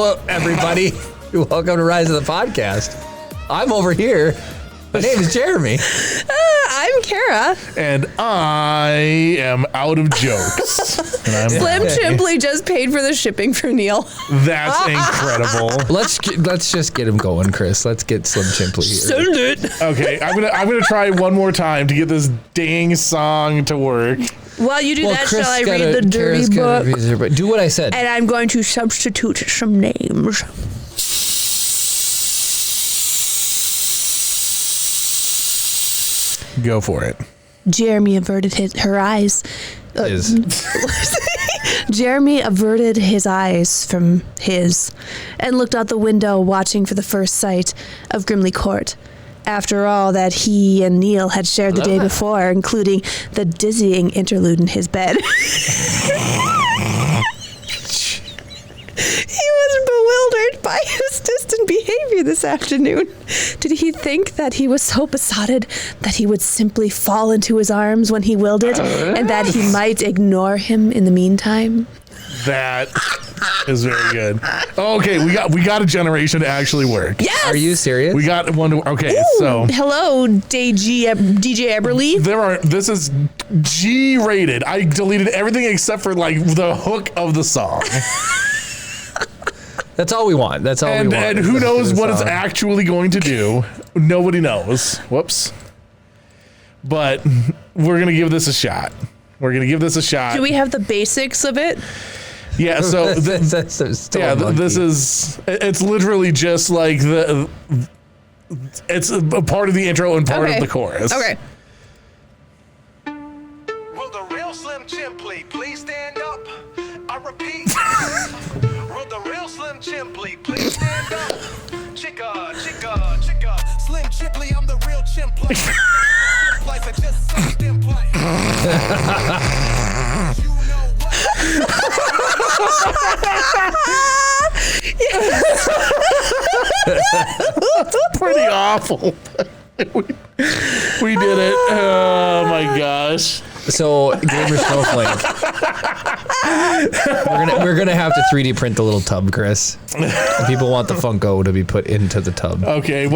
Hello, everybody. Welcome to Rise of the Podcast. I'm over here. My name is Jeremy. I'm Kara. And I am out of jokes. And Slim Chimply just paid for the shipping for Neil. That's incredible. Let's just get him going, Chris. Let's get Slim Chimply here. Send it. Okay, I'm gonna try one more time to get this dang song to work. While you do that, Chris shall I read the dirty book? Do what I said. And I'm going to substitute some names. Go for it. Jeremy averted her eyes. Jeremy averted his eyes from his and looked out the window, watching for the first sight of Grimley Court. After all that he and Neil had shared the day before, including the dizzying interlude in his bed. He was bewildered by his distant behavior this afternoon. Did he think that he was so besotted that he would simply fall into his arms when he willed it, and that he might ignore him in the meantime? That is very good. Okay, we got a generation to actually work. Yes! Are you serious? We got one to, okay, Ooh, so hello, DJ Eberly. This is G-rated. I deleted everything except for like the hook of the song. That's all we want. That's all we want. And who knows what it's actually going to do? Nobody knows. Whoops. But we're going to give this a shot. Do we have the basics of it? Yeah, so it's literally just like it's a part of the intro and part of the chorus. Okay. Will the real Slim Chimply please stand up? I repeat. Will the real Slim Chimply please stand up? Chicka. Slim Chimply, I'm the real Chimply. Splice, I just sucked in play. You know what? Pretty awful. We did it. Oh my gosh. So, Gamer Snowflake, we're gonna have to 3D print the little tub, Chris. And people want the Funko to be put into the tub. Okay,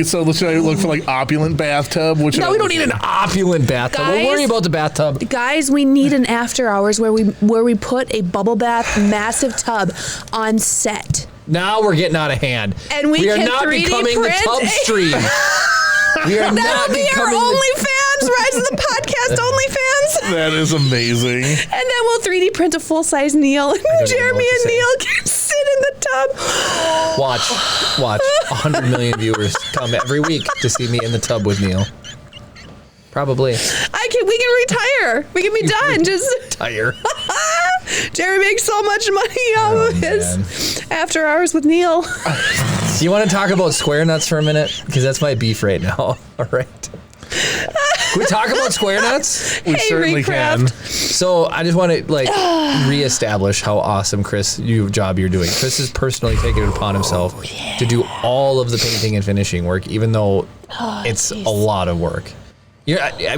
so should I look for like opulent bathtub? No, we don't need an opulent bathtub. Guys, We'll worry about the bathtub. Guys, we need an after hours where we put a bubble bath massive tub on set. Now we're getting out of hand. And we are can not 3D becoming the print tub stream. We are not That'll be our becoming OnlyFans, Rise of the Podcast OnlyFans. That is amazing. And then we'll 3D print a full-size Neil. And Jeremy and Neil can sit in the tub. Watch. 100 million viewers come every week to see me in the tub with Neil. Probably. We can retire. We can be done. Just Retire. Jerry makes so much money out of his after hours with Neil. Do you want to talk about square nuts for a minute? Because that's my beef right now. All right. Can we talk about square nuts? We certainly can. So I just want to reestablish how awesome job you're doing. Chris has personally taken it upon himself to do all of the painting and finishing work, even though it's a lot of work.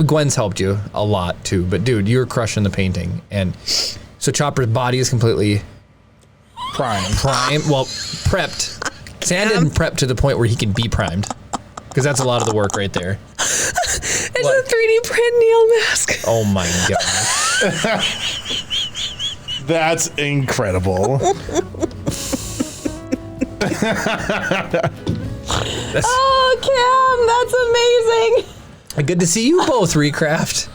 Gwen's helped you a lot too, but dude, you're crushing the painting. And so Chopper's body is completely primed. Well, prepped. Sam didn't prep to the point where he can be primed, because that's a lot of the work right there. It's a 3D print Neil mask. Oh my gosh. That's incredible. Oh, Cam, that's amazing. Good to see you both, Recraft.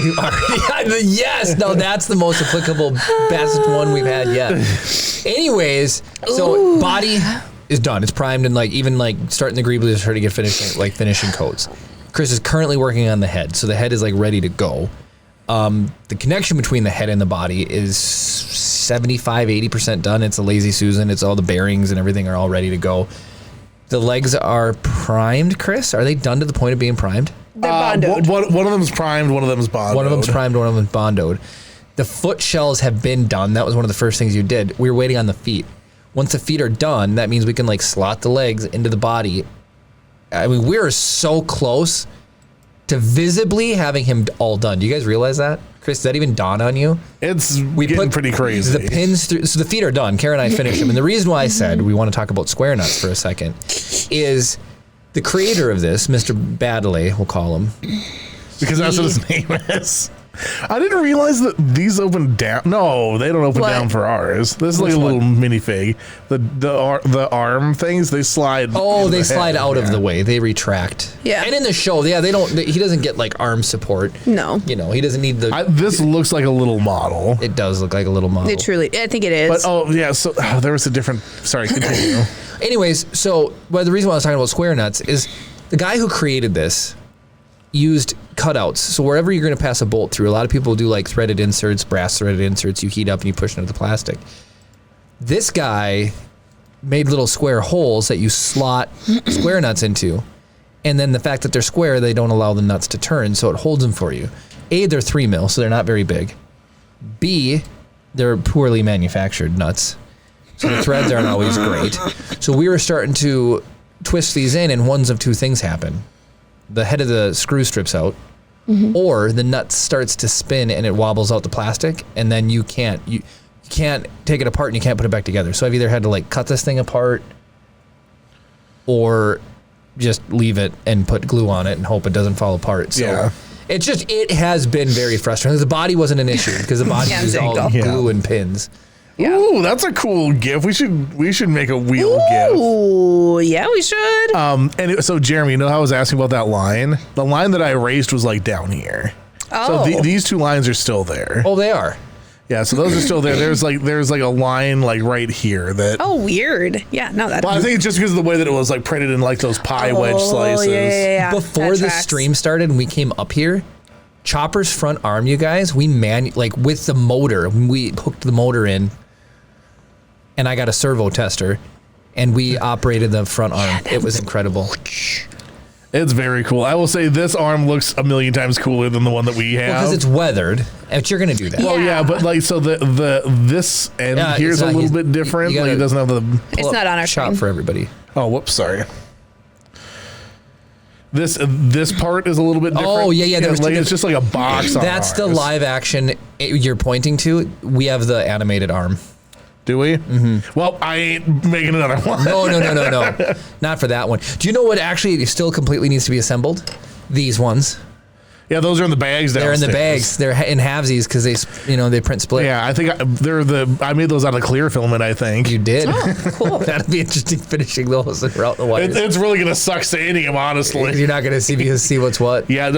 You already yes, no, that's the most applicable, best one we've had yet. Anyways, so body is done. It's primed and even starting the greeblies, starting to get finishing coats. Chris is currently working on the head, so the head is ready to go. The connection between the head and the body is 75-80% done. It's a lazy Susan. It's all the bearings and everything are all ready to go. The legs are primed, Chris. Are they done to the point of being primed? They're bondoed. One of them's primed, one of them's bondoed. One of them's primed, one of them's bondoed. The foot shells have been done. That was one of the first things you did. We were waiting on the feet. Once the feet are done, that means we can slot the legs into the body. I mean, we're so close to visibly having him all done. Do you guys realize that? Chris, does that even dawn on you? It's getting pretty crazy. The pins through, so the feet are done. Kara and I finished them. And the reason why I said we want to talk about square nuts for a second is the creator of this, Mr. Baddeley, we'll call him. Because that's what his name is. I didn't realize that these open down. No, they don't open down for ours. This is like a little minifig. The arm things, they slide. Oh, they slide out of the way. They retract. Yeah. And in the show, yeah, he doesn't get like arm support. No. You know, he doesn't need the. This looks like a little model. It does look like a little model. I think it is. But so there was a different. Sorry, continue. Anyways, so the reason why I was talking about square nuts is the guy who created this used cutouts. So wherever you're going to pass a bolt through, a lot of people do like threaded inserts, brass threaded inserts. You heat up and you push into the plastic. This guy made little square holes that you slot square nuts into. And then the fact that they're square, they don't allow the nuts to turn, so it holds them for you. A, they're 3 mil, so they're not very big. B, they're poorly manufactured nuts. So the threads aren't always great. So we were starting to twist these in, and one of two things happen. The head of the screw strips out, or the nut starts to spin and it wobbles out the plastic, and then you can't take it apart and you can't put it back together. So I've either had to like cut this thing apart or just leave it and put glue on it and hope it doesn't fall apart. So it has been very frustrating. The body wasn't an issue because the body was all glue and pins. Yeah. Ooh, that's a cool GIF. We should make a wheel GIF. Ooh, yeah, we should. So Jeremy, you know how I was asking about that line? The line that I erased was like down here. Oh. So these two lines are still there. Oh, they are. Yeah, so those are still there. There's like a line like right here that. Oh, weird. Yeah, no, that. Well, I think it's just because of the way that it was like printed in like those pie wedge slices. Yeah. Before the stream started and we came up here, Chopper's front arm, you guys, we with the motor, we hooked the motor in, and I got a servo tester, and we operated the front arm. It was incredible. It's very cool. I will say this arm looks a million times cooler than the one that we have. Because it's weathered, but you're gonna do that. Well, yeah, but like so this end here's a little bit different. Like it doesn't have the. It's not on our shot screen. for everybody. Oh, whoops, sorry. This part is a little bit different. Oh yeah. It's just like a box. That's the live action you're pointing to. We have the animated arm. Do we? Mm-hmm. Well, I ain't making another one. No. Not for that one. Do you know what actually still completely needs to be assembled? These ones. Yeah, those are in the bags downstairs. They're in the bags. They're in halvesies because they print split. Yeah, I think I made those out of clear filament, I think. You did? Oh, cool. That'd be interesting finishing those throughout the wires. It's really going to suck sanding them, honestly. You're not going to see what's what. Yeah,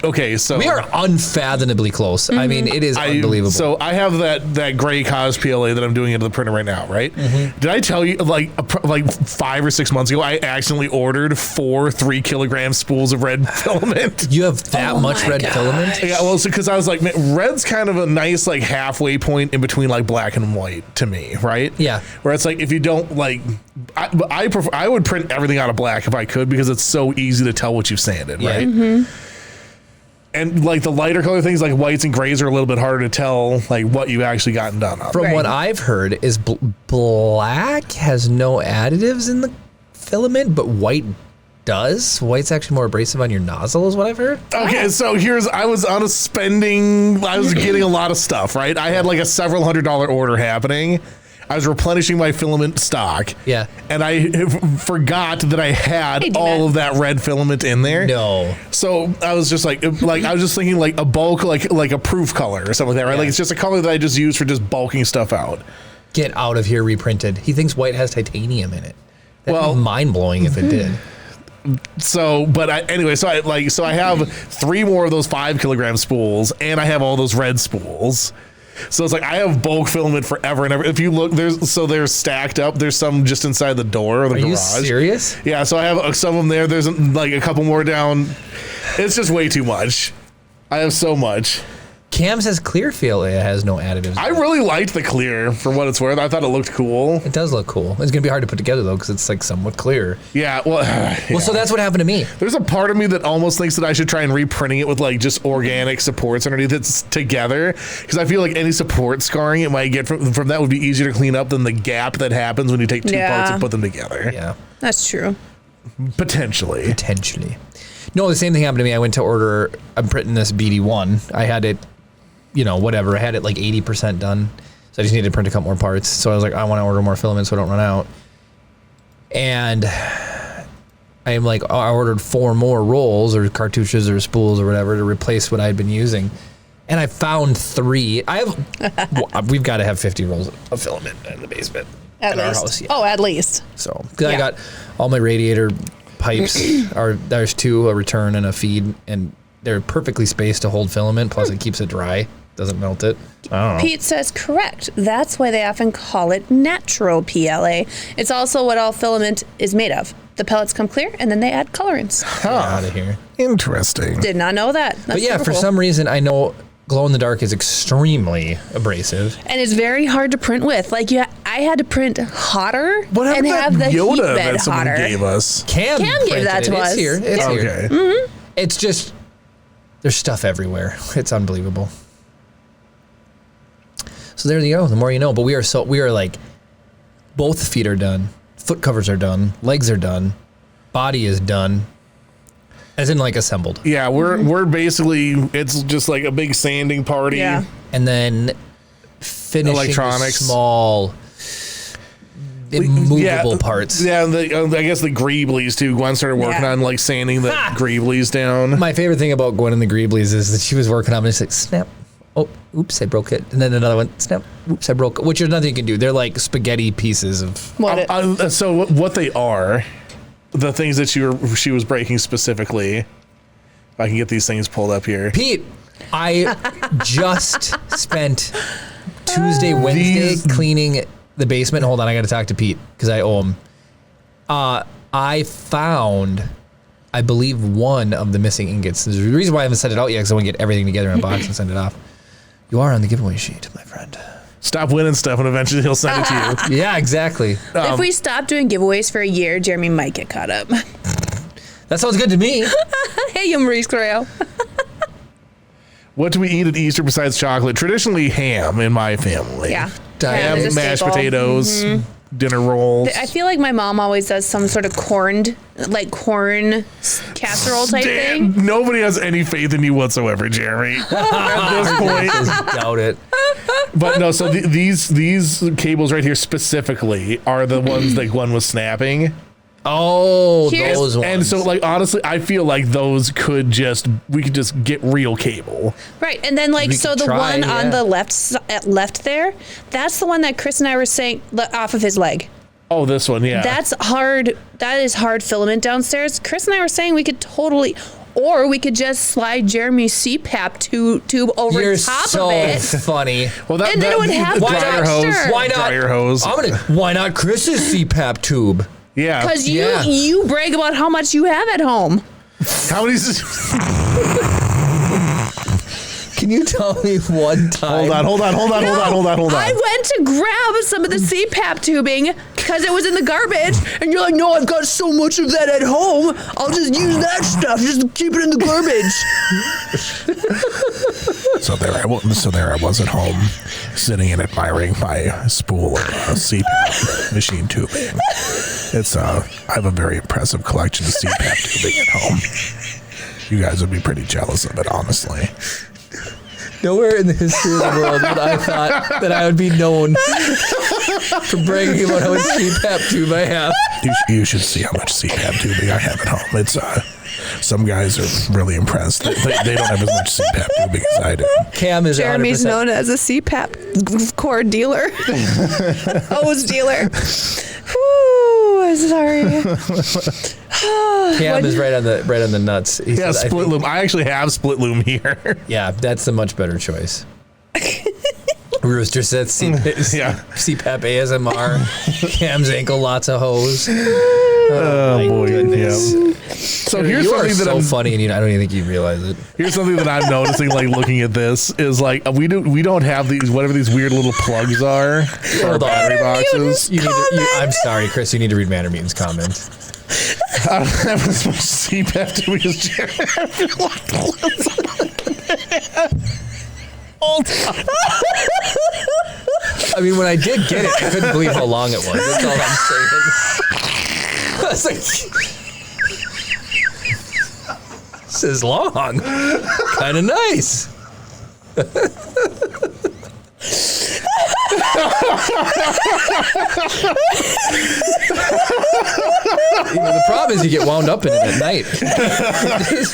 okay, so. We are unfathomably close. I mean, it is unbelievable. So I have that gray Cos PLA that I'm doing into the printer right now, right? Mm-hmm. Did I tell you, like 5 or 6 months ago, I accidentally ordered 4 3-kilogram spools of red filament? You have that much red filament? Yeah, well, because I was like, man, red's kind of a nice like halfway point in between like black and white to me, right? Yeah. Where it's like if you don't like, I would print everything out of black if I could because it's so easy to tell what you've sanded, right? Mm-hmm. And like the lighter color things like whites and grays are a little bit harder to tell like what you've actually gotten done on. From what I've heard is black has no additives in the filament, but white does. White's actually more abrasive on your nozzle is what I've heard. Okay, so I was getting a lot of stuff, right? I had like a several $100 order happening. I was replenishing my filament stock. Yeah. And I forgot that I had all of that red filament in there. No. So I was just like I was just thinking like a bulk, like a proof color or something like that, right? Yeah. Like it's just a color that I just use for just bulking stuff out. Get out of here, reprinted. He thinks white has titanium in it. That'd be mind-blowing if it did. So, but I have 3 more of those 5-kilogram spools, and I have all those red spools. So it's like I have bulk filament forever and ever. If you look, they're stacked up. There's some just inside the door of the garage. Are you serious? Yeah. So I have some of them there. There's like a couple more down. It's just way too much. I have so much. Cam says clear feel has no additives. I really liked the clear for what it's worth. I thought it looked cool. It does look cool. It's gonna be hard to put together though because it's like somewhat clear. Yeah. Well. Well, so that's what happened to me. There's a part of me that almost thinks that I should try and reprinting it with like just organic supports underneath it together because I feel like any support scarring it might get from that would be easier to clean up than the gap that happens when you take 2 parts and put them together. Yeah. That's true. Potentially. No, the same thing happened to me. I went to order. I'm printing this BD1. I had it whatever. I had it like 80% done. So I just needed to print a couple more parts. So I was like, I want to order more filament so I don't run out. And I'm like, I ordered 4 more rolls or cartouches or spools or whatever to replace what I'd been using. And I found 3. We've got to have 50 rolls of filament in the basement At in our least. house. Yeah. Oh, at least. So, because I got all my radiator pipes, there's 2, a return and a feed, and they're perfectly spaced to hold filament, plus it keeps it dry, doesn't melt it. I don't know. Pete says correct. That's why they often call it natural PLA. It's also what all filament is made of. The pellets come clear, and then they add colorants. Get out of here. Interesting. Did not know that. That's But yeah, super for cool. some reason, I know glow in the dark is extremely abrasive. And it's very hard to print with. Like, I had to print hotter What happened and to have the that heat Yoda bed that someone hotter. gave us? Cam gave printed that to it. us. It's here. It's here. Okay. It's just, there's stuff everywhere. It's unbelievable. So there you go. The more you know. But we are like, both feet are done. Foot covers are done. Legs are done. Body is done. As in like assembled. Yeah, we're basically, it's just like a big sanding party. Yeah. And then finishing Electronics. the small immovable parts. Yeah, I guess the greeblies too. Gwen started working Yeah. on like sanding the greeblies down. My favorite thing about Gwen and the Greeblies is that she was working on it. It's like, snap. Oh, oops, I broke it. And then another one, snap. Oops, I broke it. Which there's nothing you can do. They're like spaghetti pieces of. So what they are, the things that she was breaking specifically. If I can get these things pulled up here. Pete, I just spent Tuesday, Wednesday cleaning the basement. Hold on, I got to talk to Pete because I owe him. I found, I believe, one of the missing ingots. There's a reason why I haven't sent it out yet because I want to get everything together in a box and send it off. You are on the giveaway sheet, my friend. Stop winning stuff and eventually he'll send it to you. Yeah, exactly. If we stop doing giveaways for a year, Jeremy might get caught up. That sounds good to me. Hey, you Maurice Correo. What do we eat at Easter besides chocolate? Traditionally ham in my family. Yeah. Ham, is a Mashed staple. potatoes, dinner rolls. I feel like my mom always does some sort of corn casserole type thing. Nobody has any faith in you whatsoever, Jeremy. At this point. Just doubt it. But no, so these cables right here specifically are the ones that Gwen was snapping. Oh, Here's- those ones. And so, like, honestly, I feel like we could just get real cable. Right, and then We so could the try, one on yeah. the left there, that's the one that Chris and I were saying off of his leg. Oh, this one, yeah. That's hard. That is hard filament downstairs. Chris and I were saying we could totally, or we could just slide Jeremy's CPAP tube over You're top so of it. funny. well, and then it would have the the dryer texture. hose. Why not? Dryer hose. Why not Chris's CPAP tube? Yeah. Because Yeah. you brag about how much you have at home. How many? Can you tell me one time? Hold on. I went to grab some of the CPAP tubing because it was in the garbage, and you're like, "No, I've got so much of that at home. I'll just use that stuff. Just keep it in the garbage." So there I was at home, sitting and admiring my spool of CPAP machine tubing. I have a very impressive collection of CPAP tubing at home. You guys would be pretty jealous of it, honestly. Nowhere in the history of the world would I thought that I would be known for bragging about how much CPAP tube I have. You should see how much CPAP tubing I have at home. It's some guys are really impressed. They don't have as much CPAP tubing as I do. Cam is Jeremy's 100%. known as a CPAP cord dealer, hose dealer. Whew, sorry. Cam is right on the nuts. He Yeah, says, split loom. I actually have split loom here. Yeah, that's a much better choice. Rooster said Yeah. CPAP ASMR. Cam's ankle, lots of hose. Oh my boy, goodness. yeah. So here's You are something that so I'm funny, and I don't even think you realize it. Here's something that I'm noticing, like looking at this, is like we don't have these whatever these weird little plugs are for our Hold on. battery boxes. I'm sorry, Chris. You need to read Manor Meeting's comment. I don't have as much CPAP to be as Jared. I mean, when I did get it, I couldn't believe how long it was. That's all I'm saying. I was like, this is long. Kind of nice. The problem is you get wound up in it at night.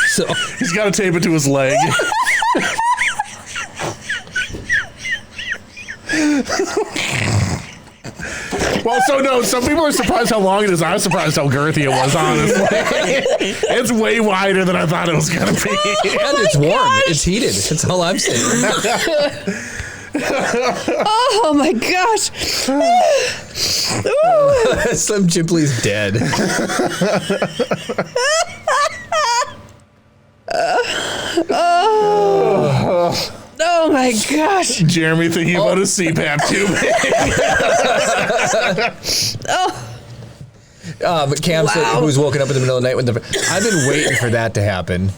So He's got to tape it to his leg. Well, so no, some people are surprised how long it is. I'm surprised how girthy it was, honestly. It's way wider than I thought it was going to be. And it's warm. It's heated. That's all I'm saying. Oh my gosh. Slim Chipley's dead. Oh my gosh. Jeremy thinking about his CPAP tube. But Cam said, who's woken up in the middle of the night with the... I've been waiting for that to happen.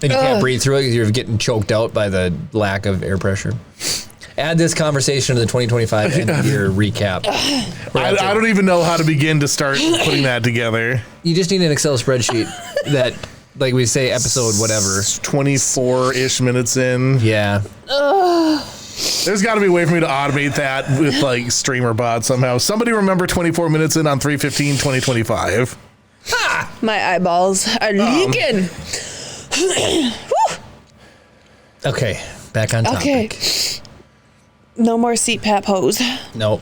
And you can't breathe through it because you're getting choked out by the lack of air pressure. Add this conversation to the 2025 end of year recap. I don't even know how to begin to start putting that together. You just need an Excel spreadsheet that, like we say, episode whatever. 24-ish minutes in. Yeah. There's got to be a way for me to automate that with like streamer bot somehow. Somebody remember 24 minutes in on 3/15/2025. My eyeballs are leaking. Okay, back on topic. Okay. No more CPAP hose. Nope.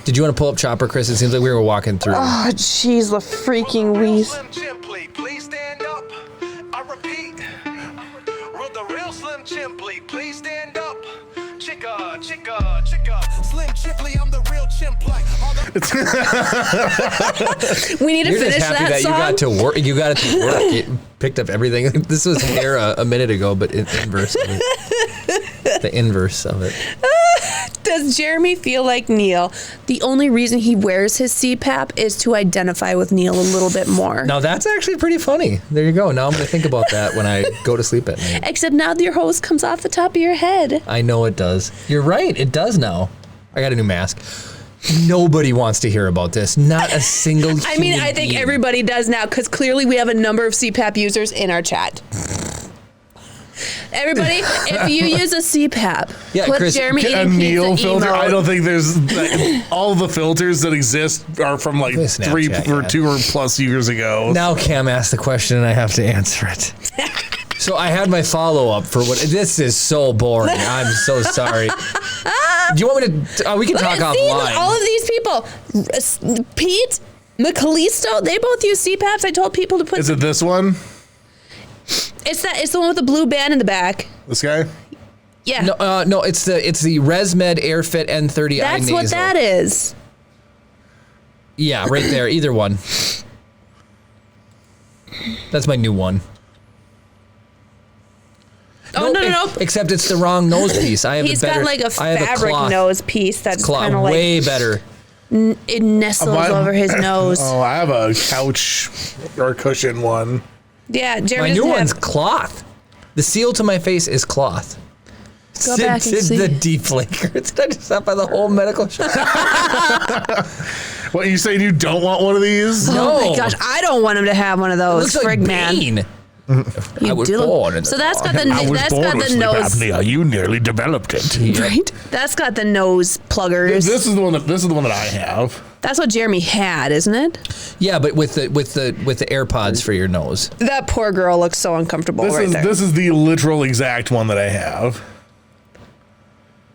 Did you want to pull up Chopper, Chris? It seems like we were walking through. Oh, jeez, the freaking wheeze. Slim Chimply, please stand up. I repeat. Will the real Slim Chimply, please stand up. Chicka, chicka, chicka. Slim Chimply, I'm the real Chimply. We need to You're finish just happy that song. you got to work. You got it to work. It picked up everything. This was there a minute ago, but inverse of it. The inverse of it. Does Jeremy feel like Neil? The only reason he wears his CPAP is to identify with Neil a little bit more. Now that's actually pretty funny. There you go. Now I'm going to think about that when I go to sleep at night. Except now your hose comes off the top of your head. I know it does. You're right. It does now. I got a new mask. Nobody wants to hear about this. Not a single I mean, human I think being. everybody does now because clearly we have a number of CPAP users in our chat. Everybody, if you use a CPAP, Yeah, put Chris, Jeremy A eating Neil pizza filter. emote. I don't think there's all the filters that exist are from like Snapchat, 3 or yeah. 2 or plus years ago. Now Cam asked the question and I have to answer it. So I had my follow-up for what... This is so boring. I'm so sorry. Do you want me to... we can talk See, offline. all of these people, Pete, McCallisto, they both use CPAPs. I told people to put... Is it this one? It's the one with the blue band in the back. This guy? Yeah. No, it's the ResMed AirFit N30i That's nasal. what that is. Yeah, right there. Either one. That's my new one. Oh, no. Except it's the wrong nose piece. I have He's a better. got like a I have fabric cloth, nose piece that's cloth, kind of like way better. it nestles over his nose. Oh, I have a couch or cushion one. Yeah, Jeremy My new doesn't one's have, cloth. The seal to my face is cloth. Go back and It's see. the deflaker. It's just up by the whole medical shop. What, you saying you don't want one of these? Oh No. my gosh, I don't want him to have one of It those. looks like Frig man. Bane. You I was do look- born in so the that's got the I was that's born got with the sleep nose apnea. You nearly developed it. right. That's got the nose pluggers. This is the one that I have. That's what Jeremy had, isn't it? Yeah, but with the AirPods for your nose. That poor girl looks so uncomfortable there. This is the literal exact one that I have.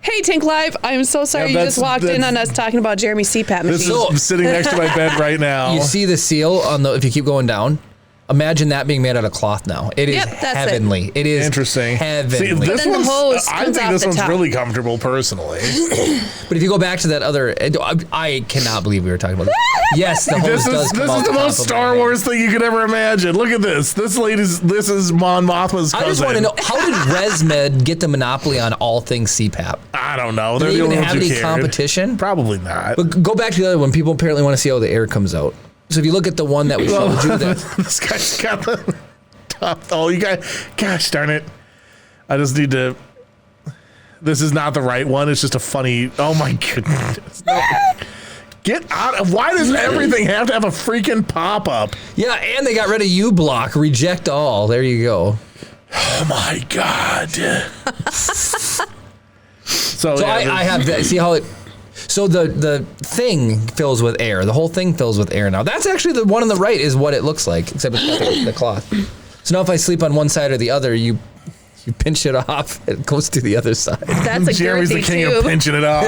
Hey, Tink Live, I'm so sorry Yeah, you just walked in on us talking about Jeremy's CPAP This machine. is sitting next to my bed right now. You see the seal on the if you keep going down. Imagine that being made out of cloth now. It is Yep, that's it. heavenly. It is Interesting. heavenly. See, this then the one's, hose I comes think off this the one's top. really comfortable personally. But if you go back to that other, I cannot believe we were talking about this. Yes, the hose does come This out is the top most of Star my head. Wars thing you could ever imagine. Look at this. This is Mon Mothma's cousin. I just want to know, how did ResMed get the monopoly on all things CPAP? I don't know. Do They're they the even only have ones who any cared. competition? Probably not. But go back to the other one. People apparently want to see how the air comes out. So if you look at the one that we showed you, that This guy's got the top. Oh, you got. Gosh darn it! I just need to. This is not the right one. It's just a funny. Oh my goodness! No. Get out of. Why does everything have to have a freaking pop up? yeah, and they got rid of U-Block. Reject all. There you go. Oh my God. So So I have that. See how it. So the thing fills with air. The whole thing fills with air now. That's actually the one on the right is what it looks like, except it's got the cloth. So now if I sleep on one side or the other, you pinch it off, it goes to the other side. That's a Jeremy's the girthy king tube. of pinching it off.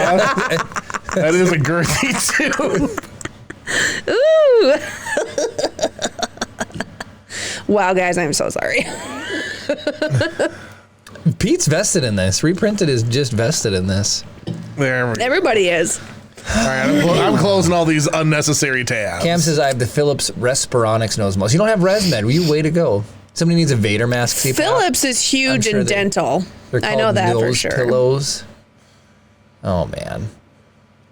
That is a girthy tube. Ooh. Wow, guys, I'm so sorry. Pete's vested in this. Reprinted is just vested in this. There we go. Everybody is. All right, I'm closing all these unnecessary tabs. Cam says I have the Philips Respironics nose mask. You don't have ResMed. You way to go. Somebody needs a Vader mask. CPAP. Philips is huge sure in dental. They're I know called that for nose sure. Pillows. Oh man,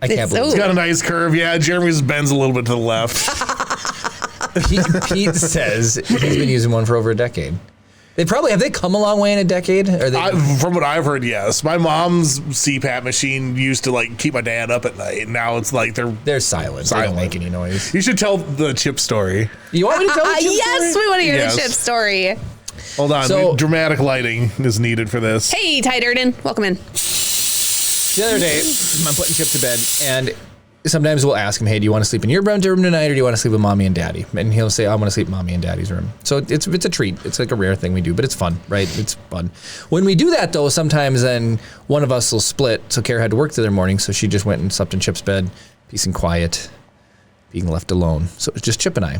I can't It's believe It's got a nice curve. Yeah, Jeremy's bends a little bit to the left. Pete says he's been using one for over a decade. Have they come a long way in a decade? Or From what I've heard, yes. My mom's CPAP machine used to like keep my dad up at night. Now it's like they're silent. They don't make any noise. You should tell the chip story. You want me to tell the chip Yes, story? we want to hear Yes. the chip story. Hold on. So- Dramatic lighting is needed for this. Hey, Ty Durden, welcome in. The other day, I'm putting Chip to bed, and sometimes we'll ask him, hey, do you want to sleep in your room tonight, or do you want to sleep with mommy and daddy? And he'll say, I want to sleep in mommy and daddy's room. So it's a treat. It's like a rare thing we do, but it's fun, right? It's fun. When we do that, though, sometimes then one of us will split. So Kara had to work the other morning, so she just went and slept in Chip's bed, peace and quiet, being left alone. So it's just Chip and I.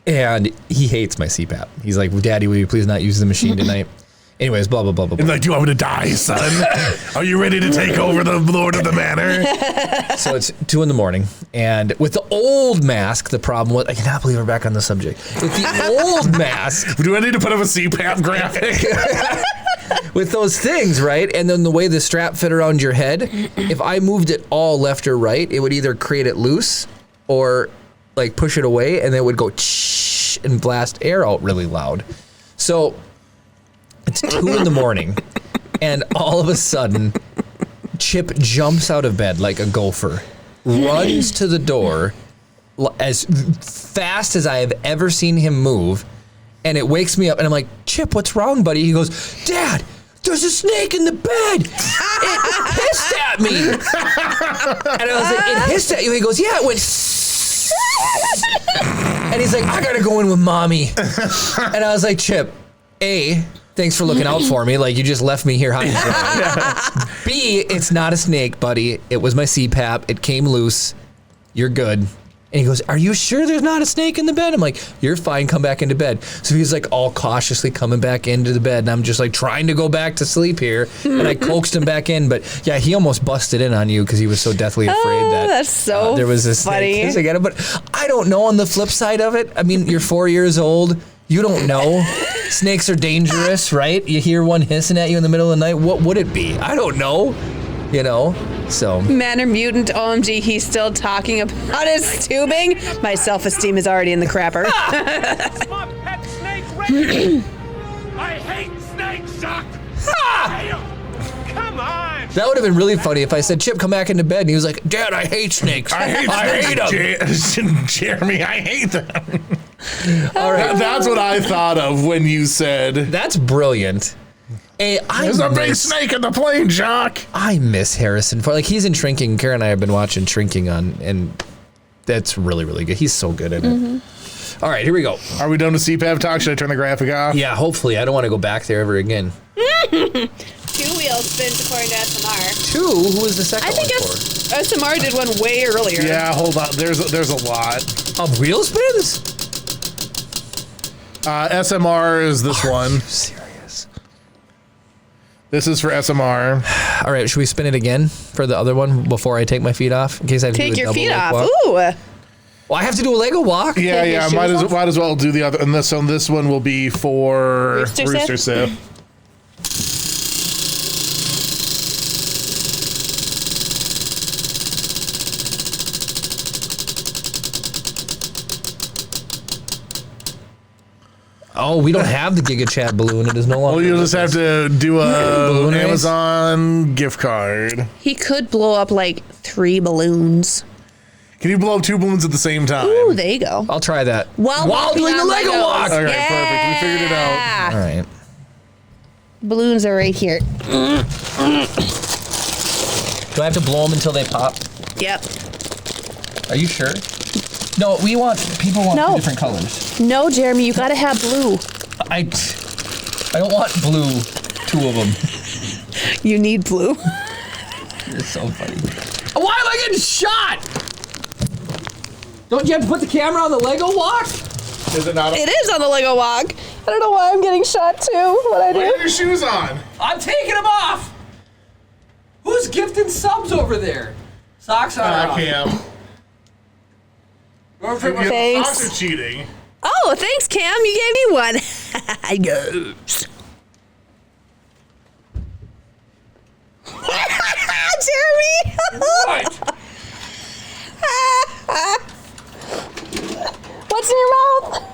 And he hates my CPAP. He's like, Daddy, will you please not use the machine tonight? Anyways, blah, blah, blah, blah, And blah. like, do you want me to die, son? Are you ready to take over the Lord of the Manor? So it's 2 a.m. And with the old mask, the problem was, I cannot believe we're back on the subject. With the old mask, Do I need to put up a CPAP graphic? with those things, right? And then the way the strap fit around your head, if I moved it all left or right, it would either create it loose or like push it away, and then it would go and blast air out really loud. So it's 2 a.m. and all of a sudden, Chip jumps out of bed like a gopher, runs to the door as fast as I have ever seen him move, and it wakes me up, and I'm like, Chip, what's wrong, buddy? He goes, Dad, there's a snake in the bed. It hissed at me. And I was like, it hissed at you? He goes, yeah, it went and he's like, I gotta go in with mommy. And I was like, Chip, A, thanks for looking out for me. Like, you just left me here high and dry. B, it's not a snake, buddy. It was my CPAP. It came loose. You're good. And he goes, are you sure there's not a snake in the bed? I'm like, you're fine. Come back into bed. So he's like all cautiously coming back into the bed. And I'm just like trying to go back to sleep here. And I coaxed him back in. But yeah, he almost busted in on you because he was so deathly afraid that that's so there was a funny. snake hissing at him. But I don't know on the flip side of it. I mean, you're 4 years old. You don't know. Snakes are dangerous, right? You hear one hissing at you in the middle of the night. What would it be? I don't know. You know? So. Manor Mutant, OMG, he's still talking about his tubing. My self-esteem is already in the crapper. That's my pet snake, Reggie. I hate snakes, Chuck. Come on. That would have been really funny if I said, Chip, come back into bed. And he was like, Dad, I hate snakes. I hate them. Jeremy, I hate them. All right. That's what I thought of when you said, That's brilliant. Hey, there's a big snake in the plane, Jock. I miss Harrison Ford. Like, he's in Shrinking. Karen and I have been watching Shrinking on, and that's really, really good. He's so good at it. All right, here we go. Are we done with CPAP talk? Should I turn the graphic off? Yeah, hopefully. I don't want to go back there ever again. 2 wheel spins according to SMR. 2? Who was the second I think one for? SMR did one way earlier. Yeah, hold on. There's a lot. Of wheel spins? SMR is this one. Serious. This is for SMR. All right, should we spin it again for the other one before I take my feet off? In case I have to Take do a your double feet leg off. walk? Ooh. Well, I have to do a Lego walk. Yeah, your yeah. shoes Might off? as well do the other. And this one will be for Rooster Sip. Oh, we don't have the Giga Chat balloon. It is no longer. Well, you'll just have to do a Balloon race? Amazon gift card. He could blow up like 3 balloons. Can you blow up 2 balloons at the same time? Ooh, there you go. I'll try that While doing the walking Lego on walk. Legos. All right, perfect. We figured it out. All right. Balloons are right here. Do I have to blow them until they pop? Yep. Are you sure? No, people want two different colors. No, Jeremy, you gotta have blue. I don't want blue, 2 of them. You need blue. It's so funny. Why am I getting shot? Don't you have to put the camera on the Lego walk? Is it not? It is on the Lego walk. I don't know why I'm getting shot too. What I do? Why are your shoes on? I'm taking them off. Who's gifting subs over there? Socks on. Cam. Thanks. Socks are cheating. Oh, thanks, Cam. You gave me one. I go. Jeremy. What? What's in your mouth?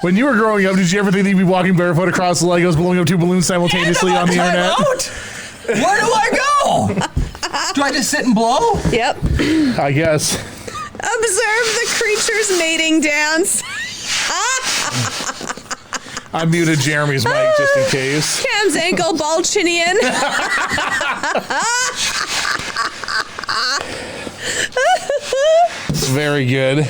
When you were growing up, did you ever think that you'd be walking barefoot across the Legos, blowing up 2 balloons simultaneously on the internet? Where do I go? Do I just sit and blow? Yep. I guess. Observe the creature's mating dance. I muted Jeremy's mic just in case. Cam's ankle Balchinian. Very good.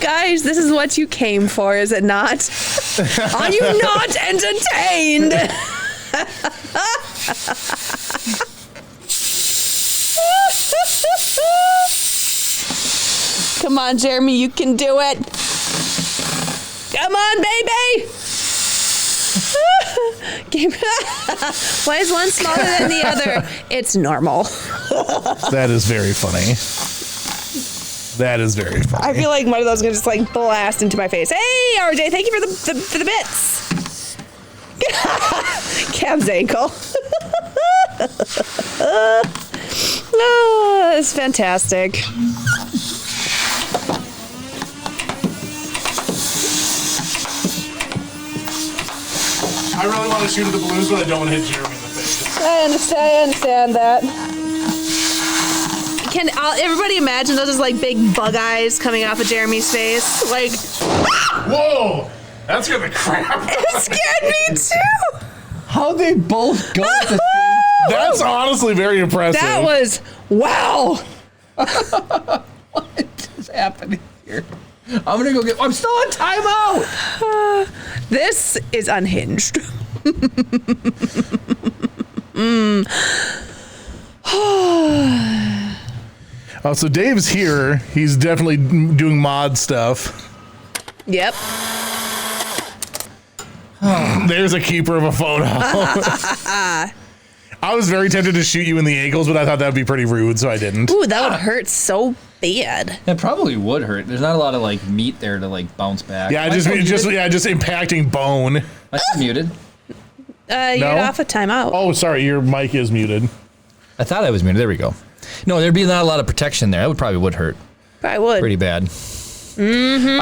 Guys, this is what you came for, is it not? Are you not entertained? Come on, Jeremy, you can do it. Come on, baby. Why is one smaller than the other? It's normal. That is very funny. That is very funny. I feel like one of those is gonna just like blast into my face. Hey, RJ, thank you for the bits. Cam's ankle. Oh, it's fantastic. I really want to shoot at the balloons, but I don't want to hit Jeremy in the face. I understand that. Can everybody imagine those as like big bug eyes coming off of Jeremy's face? Like, Whoa! That scared the crap. it scared me too. How they both go at the same. That's honestly very impressive. That was wow. What is happening here? I'm gonna go get. I'm still on timeout. This is unhinged. Oh, so Dave's here. He's definitely doing mod stuff. Yep. There's a keeper of a photo. I was very tempted to shoot you in the ankles, but I thought that'd be pretty rude, so I didn't. Ooh, that would hurt so bad. That probably would hurt. There's not a lot of like meat there to like bounce back. Yeah, Am I just still muted? impacting bone. Am I still muted? You're off a timeout. Oh, sorry, your mic is muted. I thought I was muted. There we go. No, there'd be not a lot of protection there. That would hurt I would. pretty bad. Mm-hmm.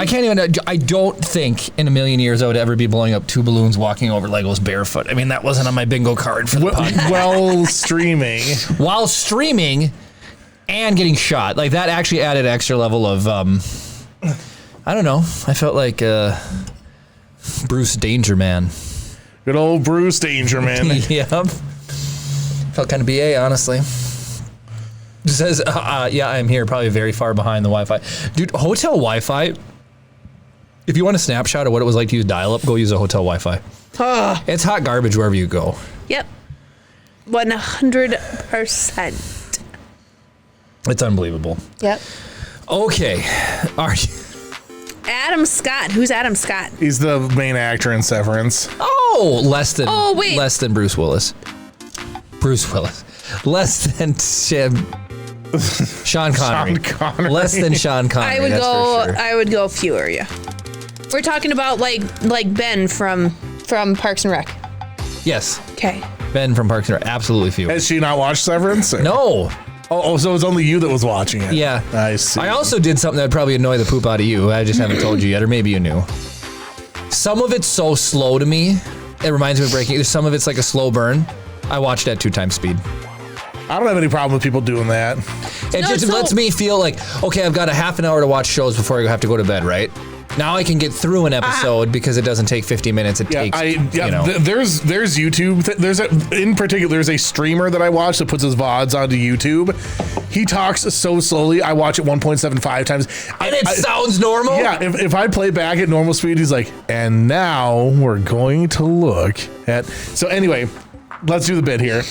I don't think in a million years I would ever be blowing up 2 balloons walking over Legos barefoot. I mean, that wasn't on my bingo card for the podcast. Well, streaming. While streaming and getting shot. Like, that actually added extra level of, I don't know. I felt like Bruce Danger Man. Good old Bruce Danger Man. Yep. Felt kind of BA, honestly. It says, yeah, I'm here, probably very far behind the Wi-Fi. Dude, hotel Wi-Fi, if you want a snapshot of what it was like to use dial-up, go use a hotel Wi-Fi. It's hot garbage wherever you go. Yep. 100%. It's unbelievable. Yep. Okay. Are you... Adam Scott. Who's Adam Scott? He's the main actor in Severance. Oh, less than Oh, wait. Bruce Willis. Bruce Willis. Less than Sean Connery. Sean Connery. Less than Sean Connery. I would that's go. for sure. I would go fewer. Yeah. We're talking about like Ben from Parks and Rec. Yes, Okay. Ben from Parks and Rec. Absolutely few. Has she not watched Severance? or- No. Oh, so it's only you that was watching it. Yeah. I see. I also did something that would probably annoy the poop out of you. I just haven't told you yet, or maybe you knew. Some of it's so slow to me. It reminds me of Breaking. Some of it's like a slow burn. I watched at 2x speed. I don't have any problem with people doing that. It No, just so- lets me feel like, okay, I've got a half an hour to watch shows before I have to go to bed, right? Now I can get through an episode because it doesn't take 50 minutes. It takes, you know. There's YouTube. There's a streamer that I watch that puts his VODs onto YouTube. He talks so slowly. I watch it 1.75 times. And it sounds normal? Yeah, if I play back at normal speed, he's like, and now we're going to look at. So anyway, let's do the bit here.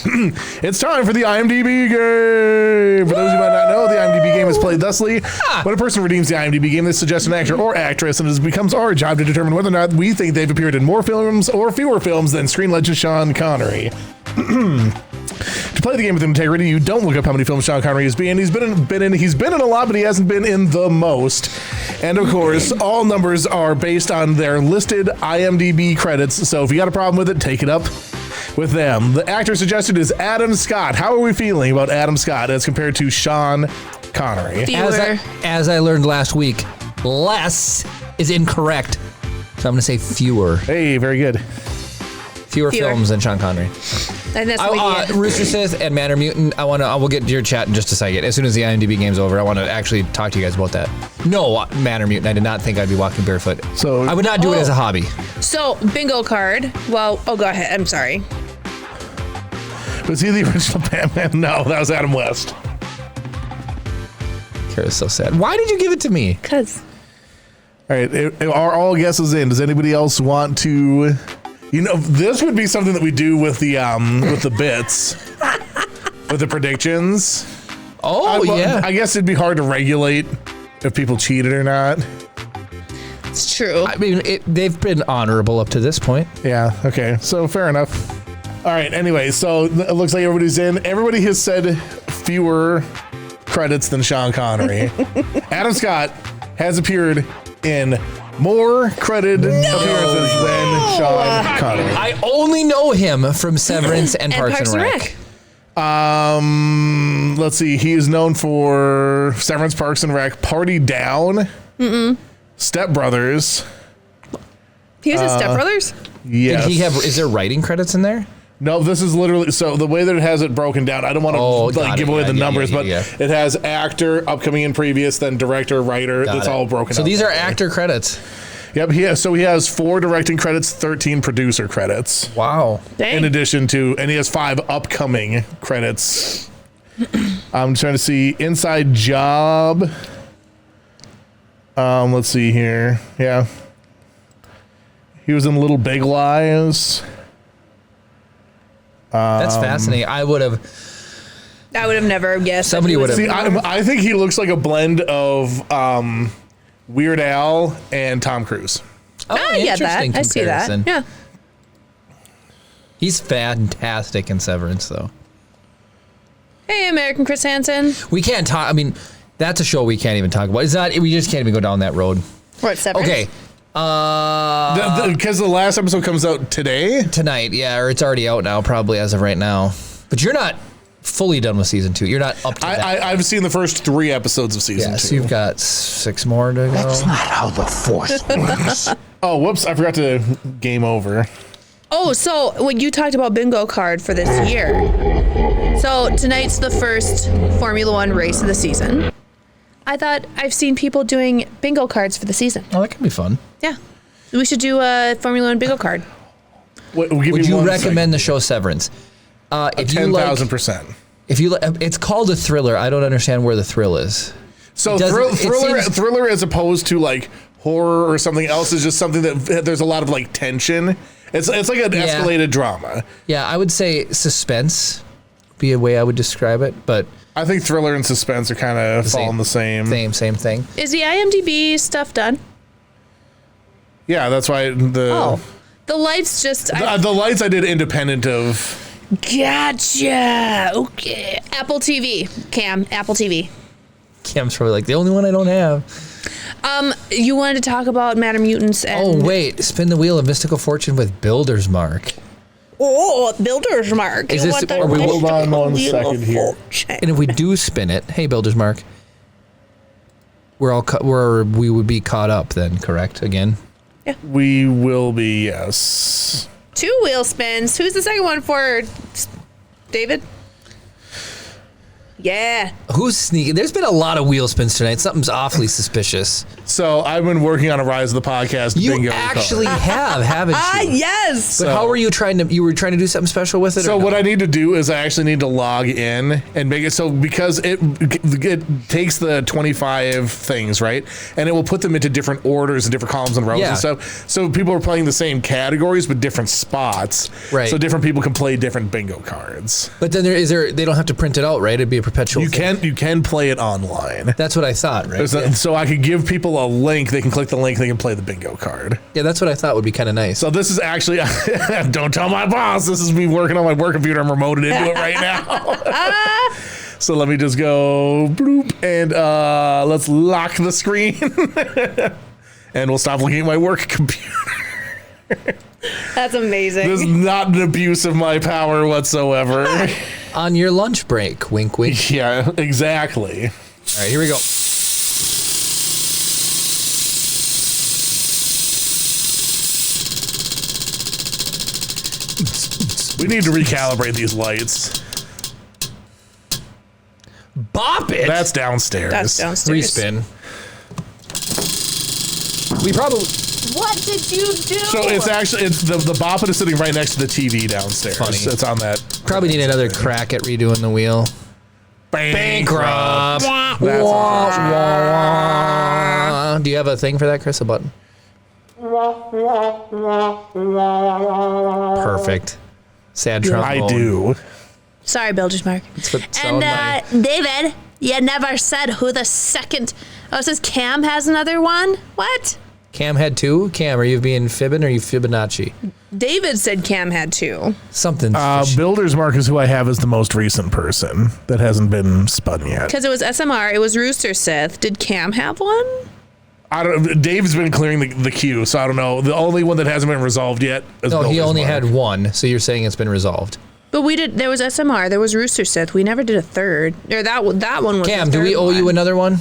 It's time for the IMDb game. For those who might not know, the IMDb game is played thusly. When a person redeems the IMDb game, they suggest an actor or actress, and it becomes our job to determine whether or not we think they've appeared in more films or fewer films than screen legend Sean Connery. To play the game with integrity, you don't look up how many films Sean Connery has been in. He's been in a lot, but he hasn't been in the most. And of course, all numbers are based on their listed IMDb credits. So if you got a problem with it, take it up with them. The actor suggested is Adam Scott. How are we feeling about Adam Scott as compared to Sean Connery? Fewer. As I learned last week, less is incorrect. So I'm going to say fewer. Hey, very good. Fewer Fewer. films than Sean Connery. And that's what Rooster Sith and Manor Mutant. I will get to your chat in just a second. As soon as the IMDb game's over, I want to actually talk to you guys about that. No, Manor Mutant. I did not think I'd be walking barefoot. So I would not do it as a hobby. So bingo card. Well, go ahead. I'm sorry. was he the original Batman? No, that was Adam West. Kara's so sad. Why did you give it to me? Cause All right, are all guesses in? Does anybody else want to? You know, this would be something that we do with the bits, with the predictions. Oh, yeah. I guess it'd be hard to regulate if people cheated or not. it's true. I mean, they've been honorable up to this point. Yeah. Okay. So fair enough. All right. Anyway, so it looks like everybody's in. Everybody has said fewer credits than Sean Connery. Adam Scott has appeared in more credited appearances than Sean Connery. I only know him from Severance and Parks and Rec. Let's see. He is known for Severance, Parks and Rec, Party Down, Step Brothers. He was in Step Brothers. Yes. Did he have? Is there writing credits in there? No, this is literally so the way that it has it broken down. I don't want to got give it. away Yeah, the yeah, numbers, yeah, but yeah. it has actor, upcoming and previous, then director, writer. Got That's it. all broken. So out these are that way. actor credits. Yep. He has 4 directing credits, 13 producer credits, Wow. Dang. in addition to, and he has 5 upcoming credits. I'm trying to see Inside Job. Let's see here. Yeah. He was in Little Big Lies. That's fascinating. I would have. I would have never guessed. that Somebody he was would See, in- I think he looks like a blend of Weird Al and Tom Cruise. I get that. interesting I see that. comparison. Yeah. He's fantastic in Severance, though. Hey, American Chris Hansen. We can't talk. I mean, that's a show we can't even talk about. It's not. We just can't even go down that road. What, Severance? Okay. Because the last episode comes out today. Tonight, yeah, or it's already out now, probably as of right now. But you're not fully done with season 2. You're not up to that. I've seen the first 3 episodes of season 2. Yeah, so you've got 6 more to go. That's not how the Force works. Oh, whoops! I forgot to game over. Oh, so when you talked about bingo card for this year. So tonight's the first Formula One race of the season. I thought I've seen people doing bingo cards for the season. Oh, that could be fun. Yeah. We should do a Formula One bingo card. We'll give Would you one recommend the show Severance? If you like, 10,000%. if you, it's called a thriller. I don't understand where the thrill is. So It doesn't- it seems- thriller as opposed to like horror or something else is just something that there's a lot of like tension. It's like an Yeah. escalated drama. Yeah, I would say suspense would be a way I would describe it, but I think thriller and suspense are kind of falling the same. Same thing. Is the IMDb stuff done? Yeah, that's why Oh. The lights just... the lights I did independent of Gotcha. Okay. Apple TV. Cam, Apple TV. Cam's probably like, the only one I don't have. You wanted to talk about Matter Mutants and... Oh, wait. Spin the wheel of mystical fortune with Builder's Mark. Oh, Builder's Mark. Is You this- want the are we- Hold on one Wheel second of here. Fortune. And if we do spin it, hey, Builder's Mark, we would be caught up then, correct? Again? We will be, yes. 2 wheel spins. Who's the second one for? David? Yeah. Who's sneaking? There's been a lot of wheel spins tonight. Something's awfully suspicious. So I've been working on a Rise of the Podcast You bingo actually card. have, haven't you? Yes. But how were you trying to? You were trying to do something special with it? So or no? what I need to do is I actually need to log in and make it so, because it takes the 25 things, right? And it will put them into different orders and different columns and rows Yeah. and stuff. So people are playing the same categories but different spots. Right. So different people can play different bingo cards. But then they don't have to print it out, right? It'd be a perpetual. You thing. can play it online. That's what I thought, right? So I could give people a link. They can click the link. They can play the bingo card. Yeah, that's what I thought would be kind of nice. So this is actually, don't tell my boss. This is me working on my work computer. I'm remoted into it right now. So let me just go bloop and let's lock the screen. And we'll stop looking at my work computer. That's amazing. This is not an abuse of my power whatsoever. On your lunch break, wink, wink. Yeah, exactly. All right, here we go. We need to recalibrate these lights. Bop it. That's downstairs. That's downstairs. Respin. We probably. What did you do? So it's the boppet is sitting right next to the TV downstairs. Funny. It's on that. Probably need another crack at redoing the wheel. Bankrupt. That's Wah, wah, wah. Do you have a thing for that, Chris? A button? Perfect. Sad trombone. I do. Sorry, Builder's Mark. That's what sound And David, you never said who the second... Oh, it says Cam has another one? What? Cam had 2? Cam, are you being fibbing or are you Fibonacci? David said Cam had 2. Something. Builder's Mark is who I have as the most recent person that hasn't been spun yet. Because it was SMR, it was Rooster Sith. Did Cam have one? I don't. Dave's been clearing the queue, so I don't know. The only one that hasn't been resolved yet is No, he Builder's only Mark. had 1, so you're saying it's been resolved. But we did. There was SMR. There was Rooster Sith. We never did a third. Or that one was. Cam, the do we third owe you one. another one?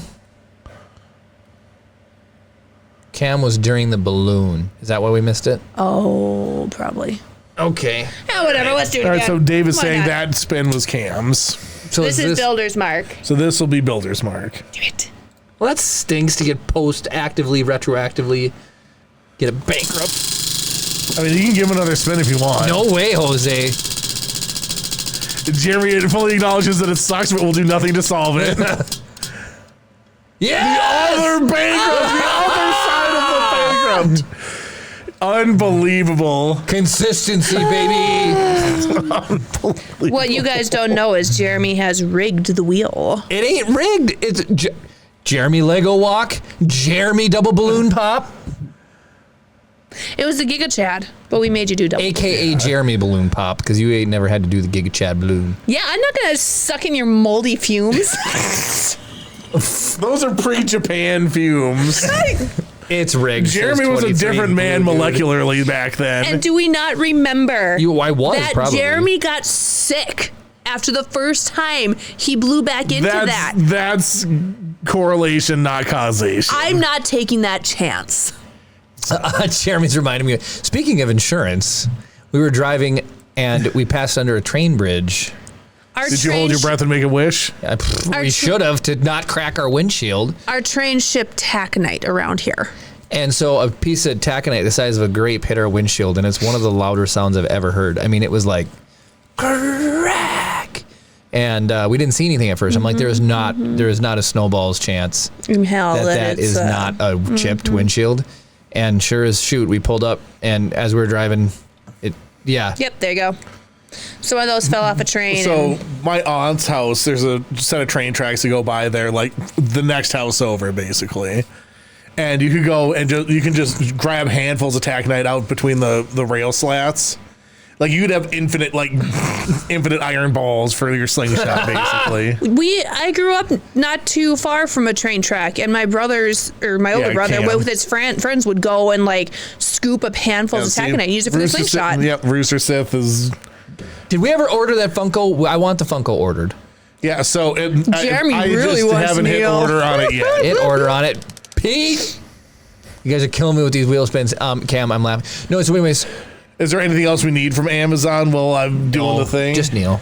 Cam was during the balloon. Is that why we missed it? Oh, probably. Okay. Yeah, whatever. Let's do it All right, again. so Dave is Why saying not? that spin was Cam's. So This is Builder's Mark. So this will be Builder's Mark. Do it. Well, that stinks to get post-actively, retroactively, get a bankrupt. I mean, you can give him another spin if you want. No way, Jose. Jeremy fully acknowledges that it sucks, but will do nothing to solve it. Yes! Other bankrupt, the other side of the bankrupt. Unbelievable. Consistency, baby. What you guys don't know is Jeremy has rigged the wheel. It ain't rigged. It's Jeremy Lego walk, Jeremy double balloon pop, It was the Giga Chad, but we made you do double. AKA Jeremy balloon pop, because you ain't never had to do the Giga Chad balloon. Yeah, I'm not gonna suck in your moldy fumes. Those are pre-Japan fumes. It's rigged. Jeremy was a different man molecularly back then. And do we not remember I was that probably. Jeremy got sick after the first time he blew back into that? That's correlation, not causation. I'm not taking that chance. Jeremy's reminding me. Speaking of insurance, we were driving and we passed under a train bridge. Did you hold your breath and make a wish? We should have to not crack our windshield. Our train shipped taconite around here. And so a piece of taconite the size of a grape hit our windshield, and it's one of the louder sounds I've ever heard. I mean, it was like crack, and we didn't see anything at first. I'm like, there is not a snowball's chance In hell, that is not a chipped windshield. And sure as shoot, we pulled up, and as we were driving, Yep, there you go. So one of those fell off a train. So my aunt's house, there's a set of train tracks that go by there, like the next house over, basically. And you could go and you can just grab handfuls of taconite out between the rail slats. Like you could have infinite iron balls for your slingshot, basically. I grew up not too far from a train track, and my older brother with his friends would go and like scoop up handfuls of taconite and use it for the slingshot. Yep, Rooster Sith is. Did we ever order that Funko? I want the Funko ordered. Yeah, so Jeremy I really just wants haven't hit Neil. order on it yet. Hit order on it, Pete. You guys are killing me with these wheel spins. Cam, I'm laughing. No, so anyways. Is there anything else we need from Amazon while I'm doing the thing? Just Neil.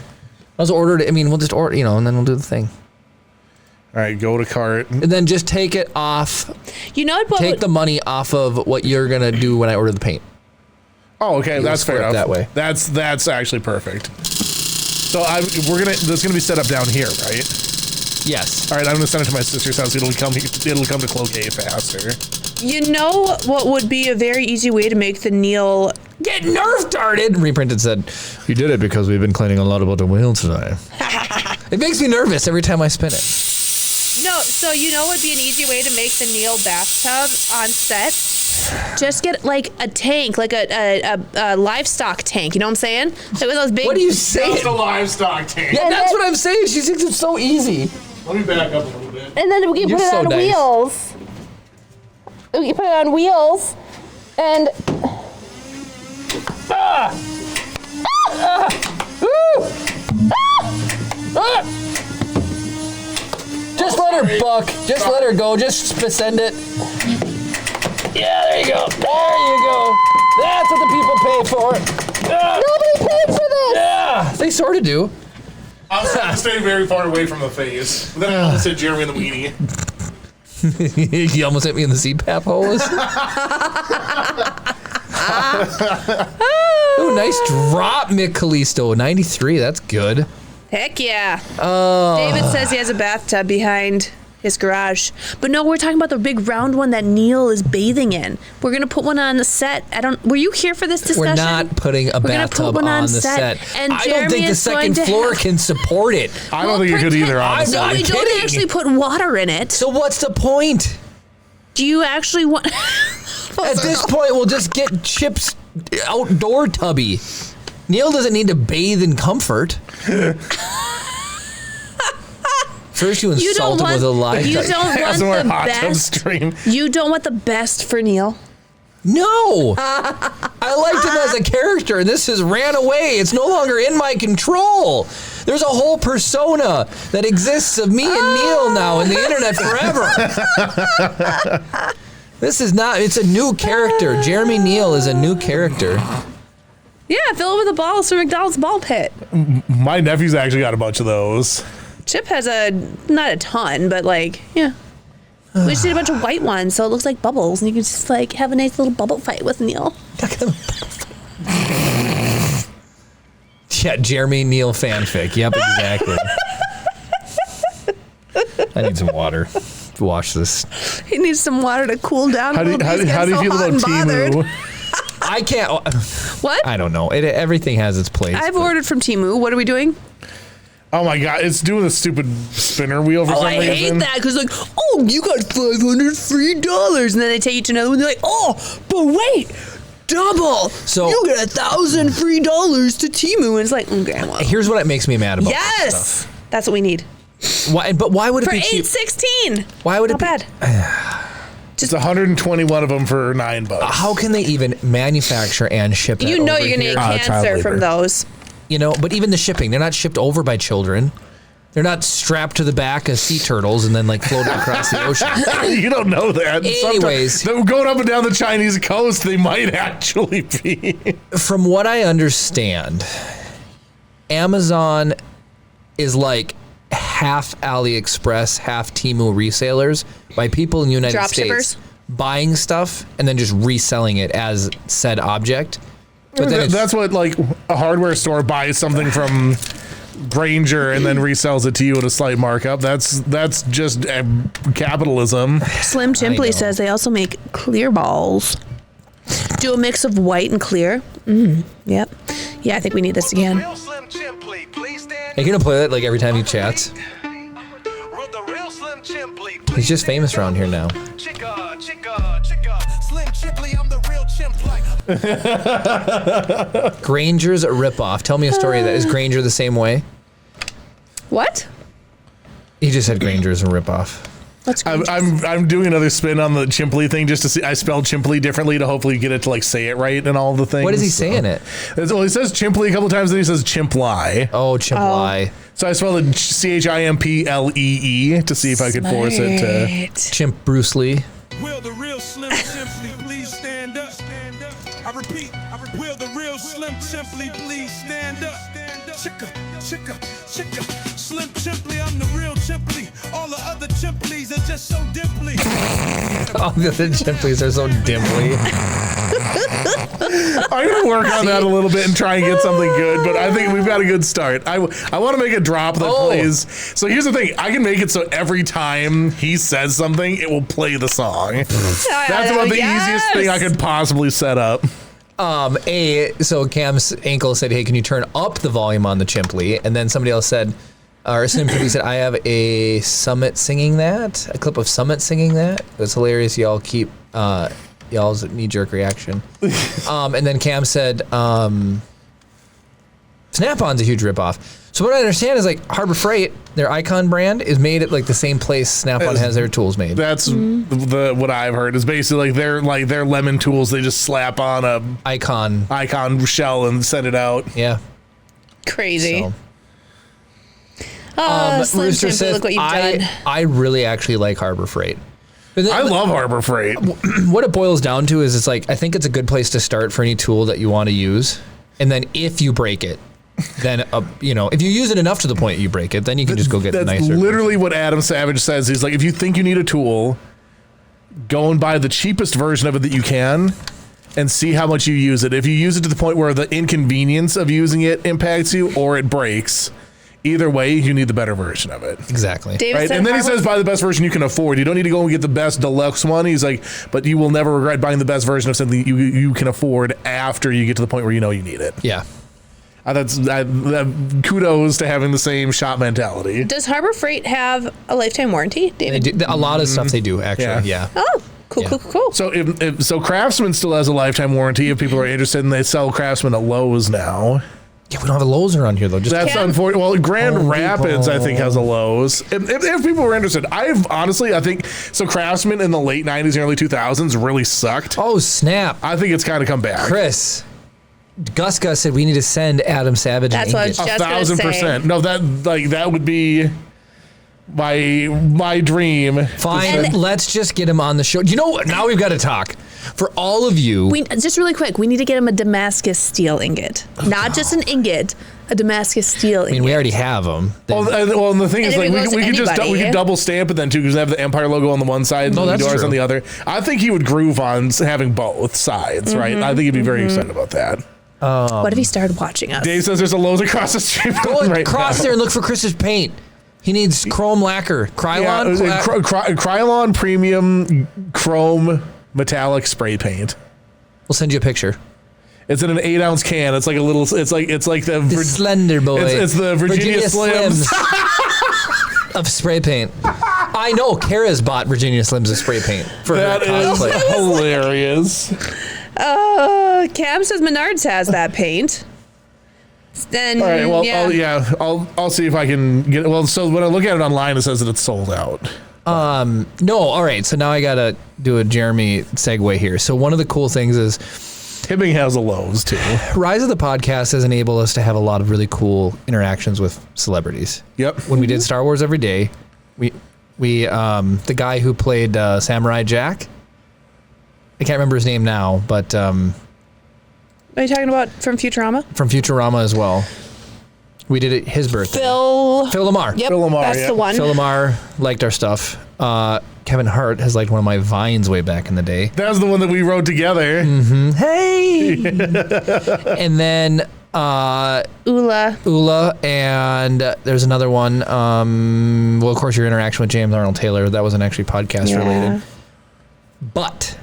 I was ordered. I mean, we'll just order, and then we'll do the thing. All right, go to cart. And then just take it off. You know what? Take the money off of what you're gonna do when I order the paint. Oh, okay, that's fair enough. That way. That's actually perfect. So this is gonna be set up down here, right? Yes. All right, I'm gonna send it to my sister's house. It'll come to Cloquet faster. You know what would be a very easy way to make the Neil Get Nerf darted. Reprinted said, "You did it because we've been cleaning a lot about the wheel today." It makes me nervous every time I spin it. No, so you know what would be an easy way to make the Neil bathtub on set? Just get like a tank, like a livestock tank. You know what I'm saying? So with those big. What are you saying? Just a livestock tank. Yeah, that's what I'm saying. She thinks it's so easy. Let me back up a little bit. And then we can You're put it so on nice. wheels. We can put it on wheels, and. Just let her buck. Just let her go. Just send it. Yeah, there you go. There you go. That's what the people pay for. Nobody paid for this! Yeah, they sort of do. I was trying to stay very far away from the face. But then I almost hit Jeremy in the weenie. You almost hit me in the CPAP hose. Ooh, nice drop, Mick Callisto. 93, that's good. Heck yeah. David says he has a bathtub behind his garage. But no, we're talking about the big round one that Neil is bathing in. We're going to put one on the set. Were you here for this discussion? We're not putting a bathtub on the set. And I don't think the second floor can support it. I don't think you could either, honestly. No, we I'm don't kidding. actually put water in it. So what's the point? Do you actually want... At this point, we'll just get Chip's outdoor tubby. Neil doesn't need to bathe in comfort. First, you insult him with a lie. You don't want the hot tub best. stream. You don't want the best for Neil. No, I liked him as a character, and this has ran away. It's no longer in my control. There's a whole persona that exists of me and Neil now in the internet forever. This is not. It's a new character. Jeremy Neal is a new character. Yeah, fill it with the balls from McDonald's ball pit. My nephew's actually got a bunch of those. Chip has not a ton, but like, yeah. We just did a bunch of white ones, so it looks like bubbles, and you can just like have a nice little bubble fight with Neil. Yeah, Jeremy Neal fanfic. Yep, exactly. I need some water to wash this. He needs some water to cool down. How do you feel about Temu? I can't. What? I don't know. Everything has its place. I've ordered from Temu. What are we doing? Oh my god, it's doing the stupid spinner wheel for some reason. I hate that because like, oh, you got $500 free, and then they take you to another one. They're like, oh, but wait, double. So you get $1,000 free to Temu, and it's like, grandma. Here's what makes me mad about. Yes, this stuff. That's what we need. Why? But why would it For be cheap? $8.16. Why would it Not be bad? Just 121 of them for $9. How can they even manufacture and ship that You know over you're gonna here? get cancer from those. You know, but even the shipping, they're not shipped over by children. They're not strapped to the back of sea turtles and then like floated across the ocean. You don't know that. Anyways. Sometimes, going up and down the Chinese coast, they might actually be. From what I understand, Amazon is like half AliExpress, half Temu resellers by people in the United Drop States shippers? buying stuff and then just reselling it as said object. But then That's what like a hardware store buys something from Grainger and then resells it to you at a slight markup. That's just capitalism. Slim Chimply says they also make clear balls. Do a mix of white and clear. Yep. Yeah, I think we need this again. Real Slim Chimply, please stand Are you gonna play that like every time he chats? Will the real Slim Chimply, He's just famous around here now. Chicka, chicka, chicka. Slim Chipley, I'm the real chimp like. Granger's a ripoff. Tell me a story of that. Is Granger the same way? What? He just said Granger's a ripoff. What's I'm doing another spin on the Chimply thing just to see. I spelled Chimply differently to hopefully get it to like say it right and all the things. What is he saying it? Well, he says Chimply a couple times, then he says Chimply. Oh, Chimply. So I spelled it CHIMPLEE to see if I could force it to. Chimp Bruce Lee. Will the real Slim Chimply please stand up? I repeat, will the real Slim Chimply please stand up? Chicka, chicka, chicka. Slim Chimply, I'm the real Chimply. All the other Chimplies are just so dimply. All the other Chimplies are so dimply. I'm going to work on that a little bit and try and get something good, but I think we've got a good start. I want to make a drop that plays. So here's the thing. I can make it so every time he says something, it will play the song. That's about the easiest thing I could possibly set up. So Cam's ankle said, hey, can you turn up the volume on the Chimply? And then somebody else said, or Slim Chimply said, I have a Summit singing that, a clip of Summit singing that. It's hilarious. Y'all keep, y'all's knee-jerk reaction. And then Cam said, Snap-on's a huge ripoff. So what I understand is like Harbor Freight, their Icon brand is made at like the same place Snap-on has their tools made. That's what I've heard is basically like their lemon tools. They just slap on a Icon shell and send it out. Yeah. Crazy. So. Slim Rooster Chimply, says, look what you've done. I really actually like Harbor Freight. But then, I love Harbor Freight. What it boils down to is it's like, I think it's a good place to start for any tool that you want to use. And then if you break it, then, if you use it enough to the point you break it, then you can just go get the nicer. That's literally what Adam Savage says. He's like, if you think you need a tool, go and buy the cheapest version of it that you can and see how much you use it. If you use it to the point where the inconvenience of using it impacts you or it breaks, either way, you need the better version of it. Exactly. David Right? said And then he Harbor- says, buy the best version you can afford. You don't need to go and get the best deluxe one. He's like, but you will never regret buying the best version of something you can afford after you get to the point where you know you need it. Yeah. That's kudos to having the same shop mentality. Does Harbor Freight have a lifetime warranty, They David? do, a lot of stuff they do, actually. Yeah. Oh, cool, Yeah. cool. So so Craftsman still has a lifetime warranty if people are interested, and they sell Craftsman at Lowe's now. Yeah, we don't have a Lowe's around here, though. Just That's Cam- unfortunate. Well, Grand Home Rapids, I think, Depot. has a Lowe's. If people are interested, I think so. Craftsman in the late 90s and early 2000s really sucked. Oh, snap. I think it's kind of come back. Chris. Gus said we need to send Adam Savage That's an what I ingot. was just gonna say. 1,000%. No, that would be my dream. Fine, let's just get him on the show. You know what? Now we've got to talk. For all of you. Just really quick, we need to get him a Damascus steel ingot. Not just an ingot, a Damascus steel ingot. I mean, we already have them. Well, and the thing is, if like, it goes to we could anybody- double stamp it then too, because they have the Empire logo on the one side and No, the that's doors true. on the other. I think he would groove on having both sides, right? I think he'd be very excited about that. What if he started watching us? Dave says there's a Lowe's across the street. Go right across now. there and look for Chris's paint. He needs chrome lacquer. Krylon? Krylon premium chrome metallic spray paint. We'll send you a picture. It's in an 8-ounce can. It's like a little. It's like the. The Slender Boy. It's the Virginia Slims. of spray paint. I know. Kara's bought Virginia Slims of spray paint for That her is cosplay. hilarious. Cam says Menards has that paint. Then, All right. Well, yeah. I'll see if I can get. Well, so when I look at it online, it says that it's sold out. No, all right. So now I got to do a Jeremy segue here. So one of the cool things is Hibbing has a Lowe's too. Rise of the Podcast has enabled us to have a lot of really cool interactions with celebrities. Yep. When we did Star Wars Every Day, we the guy who played Samurai Jack, I can't remember his name now, but Are you talking about from Futurama? from Futurama as well. We did it his birthday. Phil Lamar. Yep, Phil Lamar, that's yeah. the one. Phil Lamar liked our stuff. Kevin Hart has liked one of my vines way back in the day. That was the one that we wrote together. Hey! And then Ula. and there's another one. Well, of course, your interaction with James Arnold Taylor. That wasn't actually podcast related. But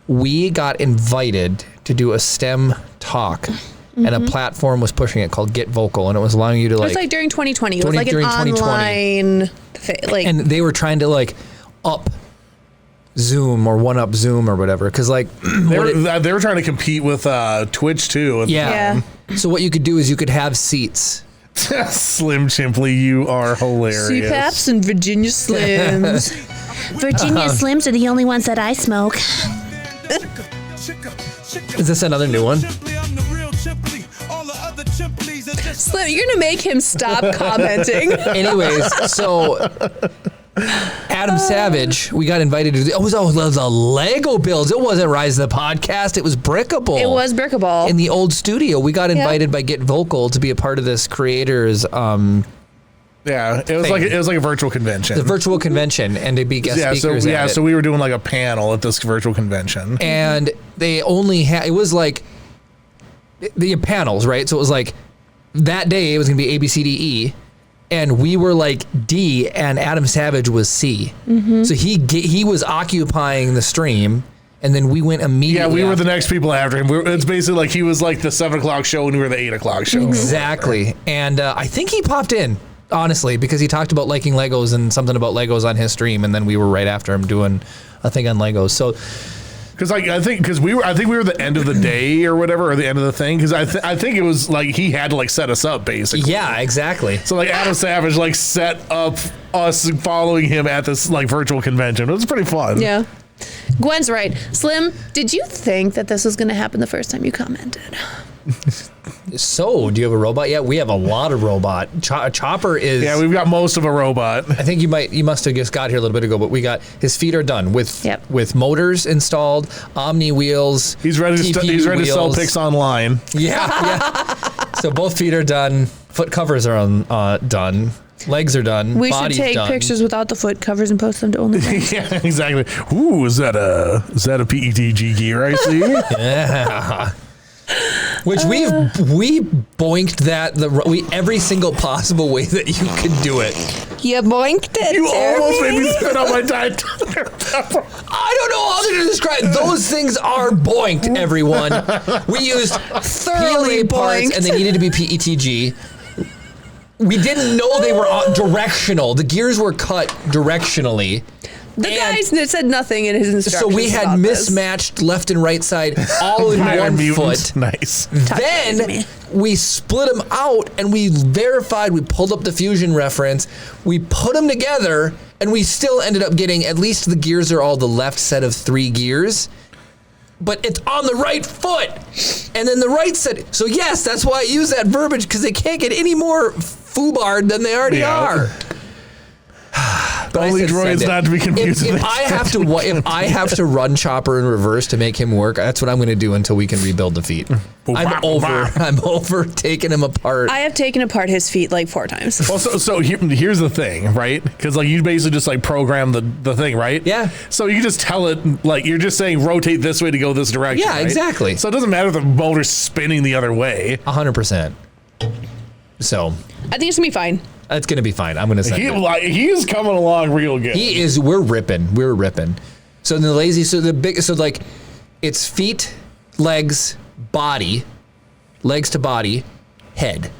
we got invited to do a STEM talk, and a platform was pushing it called Get Vocal, and it was allowing you to It was like during 2020. It was like an during 2020. online, like and they were trying to like up Zoom or one up Zoom or whatever. Because like They were trying to compete with Twitch too. yeah. So what you could do is you could have seats. Slim Chimply, you are hilarious. CPAPs and Virginia Slims. Virginia Slims are the only ones that I smoke. Is this another new one? Slim, you're gonna make him stop commenting. Anyways, so Adam Savage, we got invited to the Lego builds. It wasn't Rise of the Podcast. It was Brickable. It was Brickable. In the old studio. We got invited by Get Vocal to be a part of this creators Yeah, it was like a virtual convention. the virtual convention and to be guest speakers. at it. So we were doing like a panel at this virtual convention. And they only had, it was like the panels, right? So it was like that day it was going to be A, B, C, D, E. And we were like D and Adam Savage was C. So he was occupying the stream. And then we went immediately. Yeah, we were the next people after him. It's basically like he was like the 7 o'clock show and we were the 8 o'clock show. Exactly. And I think he popped in, honestly, because he talked about liking Legos and something about Legos on his stream. And then we were right after him doing a thing on Legos. So, because I think we were the end of the day or whatever, or the end of the thing. Because I think it was like he had to like set us up basically. yeah, exactly. So like Adam Savage like set up us following him at this like virtual convention. It was pretty fun. Yeah. Gwen's right. Slim, did you think that this was going to happen the first time you commented? So, do you have a robot yet? We have a lot of robot. Chopper is. Yeah, we've got most of a robot. I think you must have just got here a little bit ago, but we got his feet are done with motors installed, Omni wheels. He's ready to to sell pics online. Yeah. So both feet are done. Foot covers are done. Legs are done. We should body's take done. pictures without the foot covers and post them to OnlyFans. Yeah, exactly. Ooh, is that a PETG gear I see? Yeah. Which we boinked that every single possible way that you could do it. You boinked it. You almost made me spit out my Diet I don't know how to describe. Those things are boinked, everyone. We used Thoroughly PLA parts, boinked. and they needed to be PETG. We didn't know they were directional. The gears were cut directionally. The guy said nothing in his instructions. So we had about this. mismatched left and right side all in one foot. Nice. Then we split them out and we verified, we pulled up the fusion reference, we put them together, and we still ended up getting, at least the gears are all the left set of 3 gears, but it's on the right foot. And then the right set. So yes, that's why I use that verbiage, because they can't get any more foobarred than they already are. But only droids not to be confused. If I have to run Chopper in reverse to make him work, that's what I'm going to do until we can rebuild the feet. I'm over taking him apart. I have taken apart his feet like 4 times. Well, so here's the thing, right? Because like you basically just like program the thing, right? Yeah. So you just tell it, like you're just saying rotate this way to go this direction. Yeah, right? exactly. So it doesn't matter if the motor's spinning the other way. 100%. So I think it's going to be fine. it's going to be fine. I'm going to say He is coming along real good. he is. We're ripping. So in the lazy, like it's feet, legs, body, legs to body, head.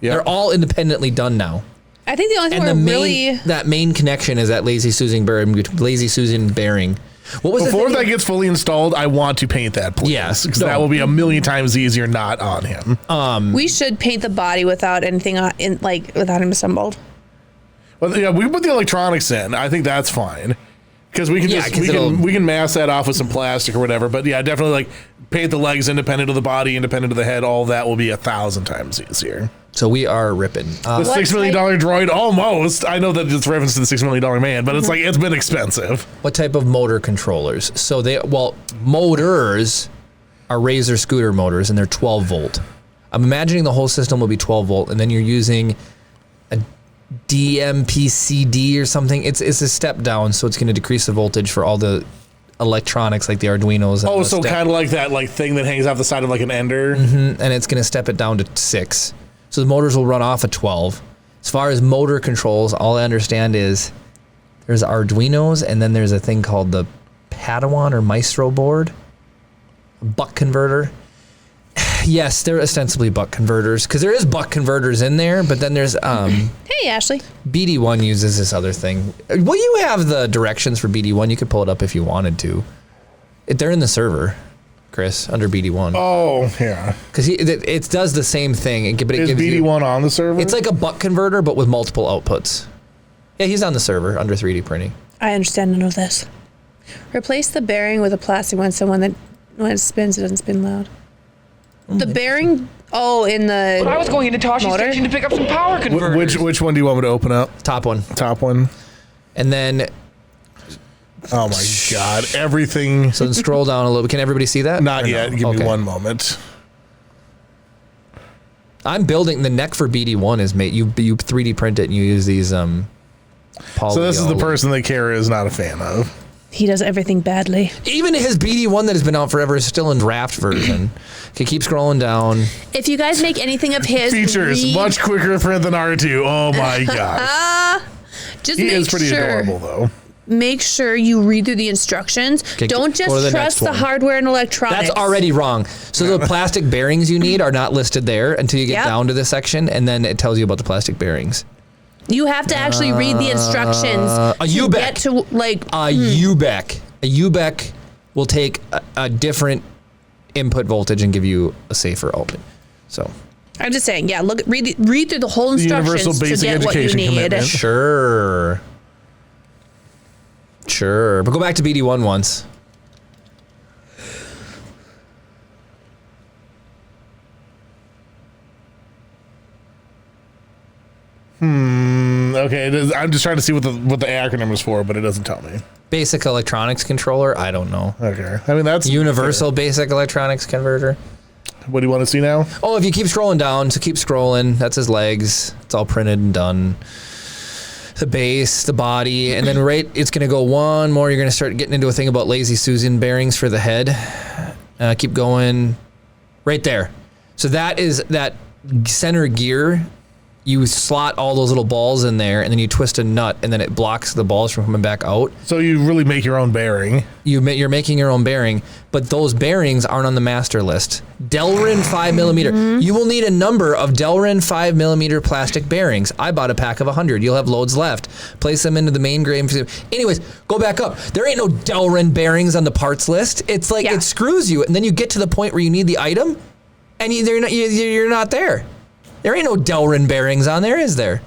Yep. They're all independently done now. I think the only thing And we're that main connection is that lazy Susan bearing. What was Before the thing? that gets fully installed, I want to paint that, please. Yes. Because that will be a million times easier not on him. we should paint the body without anything without him assembled. Well, yeah, we put the electronics in. I think that's fine. Because we can we can mask that off with some plastic or whatever. But yeah, definitely like paint the legs independent of the body, independent of the head. All that will be 1,000 times easiir. So we are ripping. The $6 million droid, almost. I know that it's reference to the $6 million man, but it's like it's been expensive. What type of motor controllers? So motors are Razor scooter motors, and they're 12 volt. I'm imagining the whole system will be 12 volt, and then you're using a DMPCD or something. It's a step down, so it's going to decrease the voltage for all the electronics like the Arduinos. Oh, so kind of like that thing that hangs off the side of like an Ender. And it's going to step it down to 6. So the motors will run off at 12. As far as motor controls, all I understand is there's Arduinos, and then there's a thing called the Padawan or Maestro board, a buck converter. Yes, they're ostensibly buck converters because there is buck converters in there, but then there's Hey, Ashley. BD1 uses this other thing. Will you have the directions for BD1? You could pull it up if you wanted to. They're in the server, Chris, under BD1. Oh, yeah. Because it does the same thing, but it Is gives BD1 you, on the server? it's like a buck converter, but with multiple outputs. Yeah, he's on the server under 3D printing. I understand none of this. Replace the bearing with a plastic one, so when it spins, it doesn't spin loud. The bearing, in the But I was going into Tashi's motor? section to pick up some power converters. Which one do you want me to open up? Top one. Top one. And then, Oh my God! Everything. so then scroll down a little. Can everybody see that? Not Or yet. no? Give me Okay. one moment. I'm building the neck for BD1 is made. You 3D print it and you use these poly. So this is the person that Kara is not a fan of. he does everything badly. Even his BD1 that has been out forever is still in draft version. Okay, keep scrolling down. If you guys make anything of his, Features read- much quicker print than R2. Oh my gosh. just He make is pretty sure. adorable though. Make sure you read through the instructions. Okay, Don't go to the just next trust the one. hardware and electronics. That's already wrong. So the plastic bearings you need are not listed there until you get Yep. down to this section, and then it tells you about the plastic bearings. You have to actually read the instructions a to UBEC. get to like. UBEC. A UBEC will take a different input voltage and give you a safer output. So I'm just saying, yeah. Read through the whole instructions Universal to Basic get what you Education need. commitment. sure. But go back to BD1 once. Okay, I'm just trying to see what the acronym is for, but it doesn't tell me. Basic electronics controller. I don't know. Okay, I mean that's Universal basic electronics converter. What do you want to see now? Oh, if you keep scrolling down, so keep scrolling. That's his legs. It's all printed and done. The base, the body, and then it's going to go one more. You're going to start getting into a thing about Lazy Susan bearings for the head. Keep going. Right there. So that is that center gear. You slot all those little balls in there, and then you twist a nut, and then it blocks the balls from coming back out. So you really make your own bearing. You're making your own bearing, but those bearings aren't on the master list. Delrin 5mm. You will need a number of Delrin 5mm plastic bearings. I bought a pack of 100. You'll have loads left. Place them into the main grade. Anyways, go back up. There ain't no Delrin bearings on the parts list. It's like it screws you, and then you get to the point where you need the item, and you're not there. There ain't no Delrin bearings on there, is there?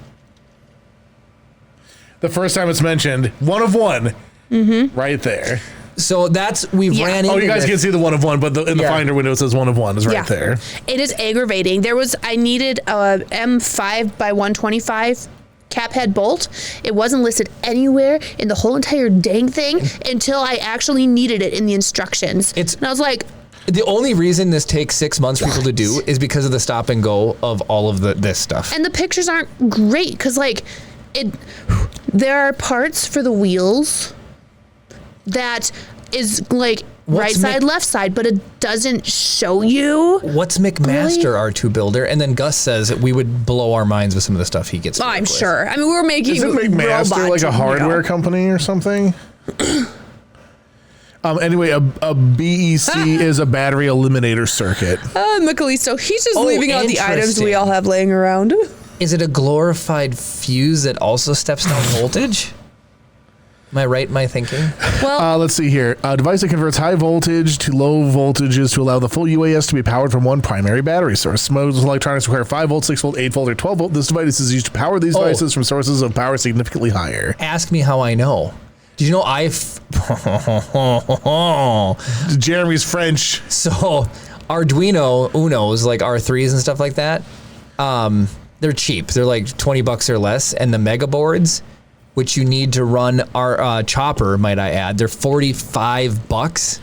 The first time it's mentioned, one of one, right there. So we ran into. Oh, you guys this. can see the one of one, but in the Finder window it says one of one is right there. It is aggravating. I needed a M5 by 125 cap head bolt. It wasn't listed anywhere in the whole entire dang thing until I actually needed it in the instructions. And I was like, the only reason this takes 6 months for people to do is because of the stop and go of all of this stuff. and the pictures aren't great because there are parts for the wheels that is like right side, left side, but it doesn't show you. What's McMaster R2 builder? And then Gus says that we would blow our minds with some of the stuff he gets. I'm sure. I mean, we're making Isn't McMaster robots, like a hardware company or something? Anyway, a BEC is a battery eliminator circuit. Mikalisto, he's just leaving out the items we interesting. all have laying around. Is it a glorified fuse that also steps down voltage? Am I right in my thinking? Well, Let's see here. A device that converts high voltage to low voltages to allow the full UAS to be powered from one primary battery source. Most electronics require 5 volt, 6 volt, 8 volt, or 12 volt. This device is used to power these devices from sources of power significantly higher. Ask me how I know. Did you know Jeremy's French. So Arduino Unos, like R3s and stuff like that, they're cheap. They're like $20 or less. And the mega boards, which you need to run our chopper, might I add, they're $45.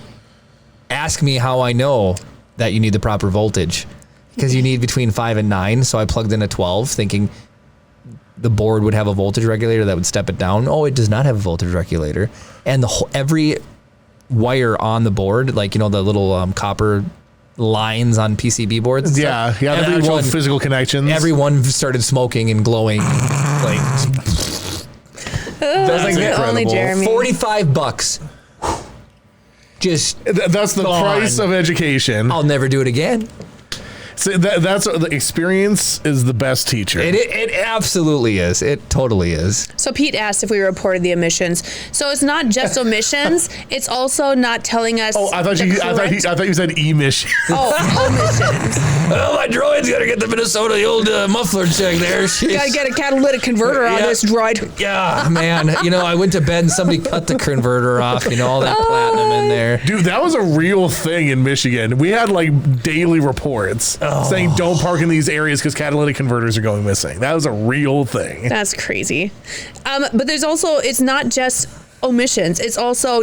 Ask me how I know that you need the proper voltage. Because you need between 5 and 9. So I plugged in a 12 thinking the board would have a voltage regulator that would step it down. Oh, it does not have a voltage regulator. And every wire on the board, like, the little copper lines on PCB boards. And Yeah, stuff, yeah, the actual everyone, physical connections. everyone started smoking and glowing. Like, That's incredible. only Jeremy. $45. Just, That's the Gone. price of education. I'll never do it again. So that's the experience is the best teacher. It absolutely is. It totally is. So Pete asked if we reported the omissions. So it's not just omissions; it's also not telling us. Oh, I thought you said emission. Oh, omissions. Well, my droid's got to get the Minnesota old muffler check there. Got to get a catalytic converter on this droid. Yeah, man. I went to bed and somebody cut the converter off. All that platinum in there. Dude, that was a real thing in Michigan. We had like daily reports saying don't park in these areas because catalytic converters are going missing. That was a real thing. That's crazy. But there's also, it's not just omissions. It's also,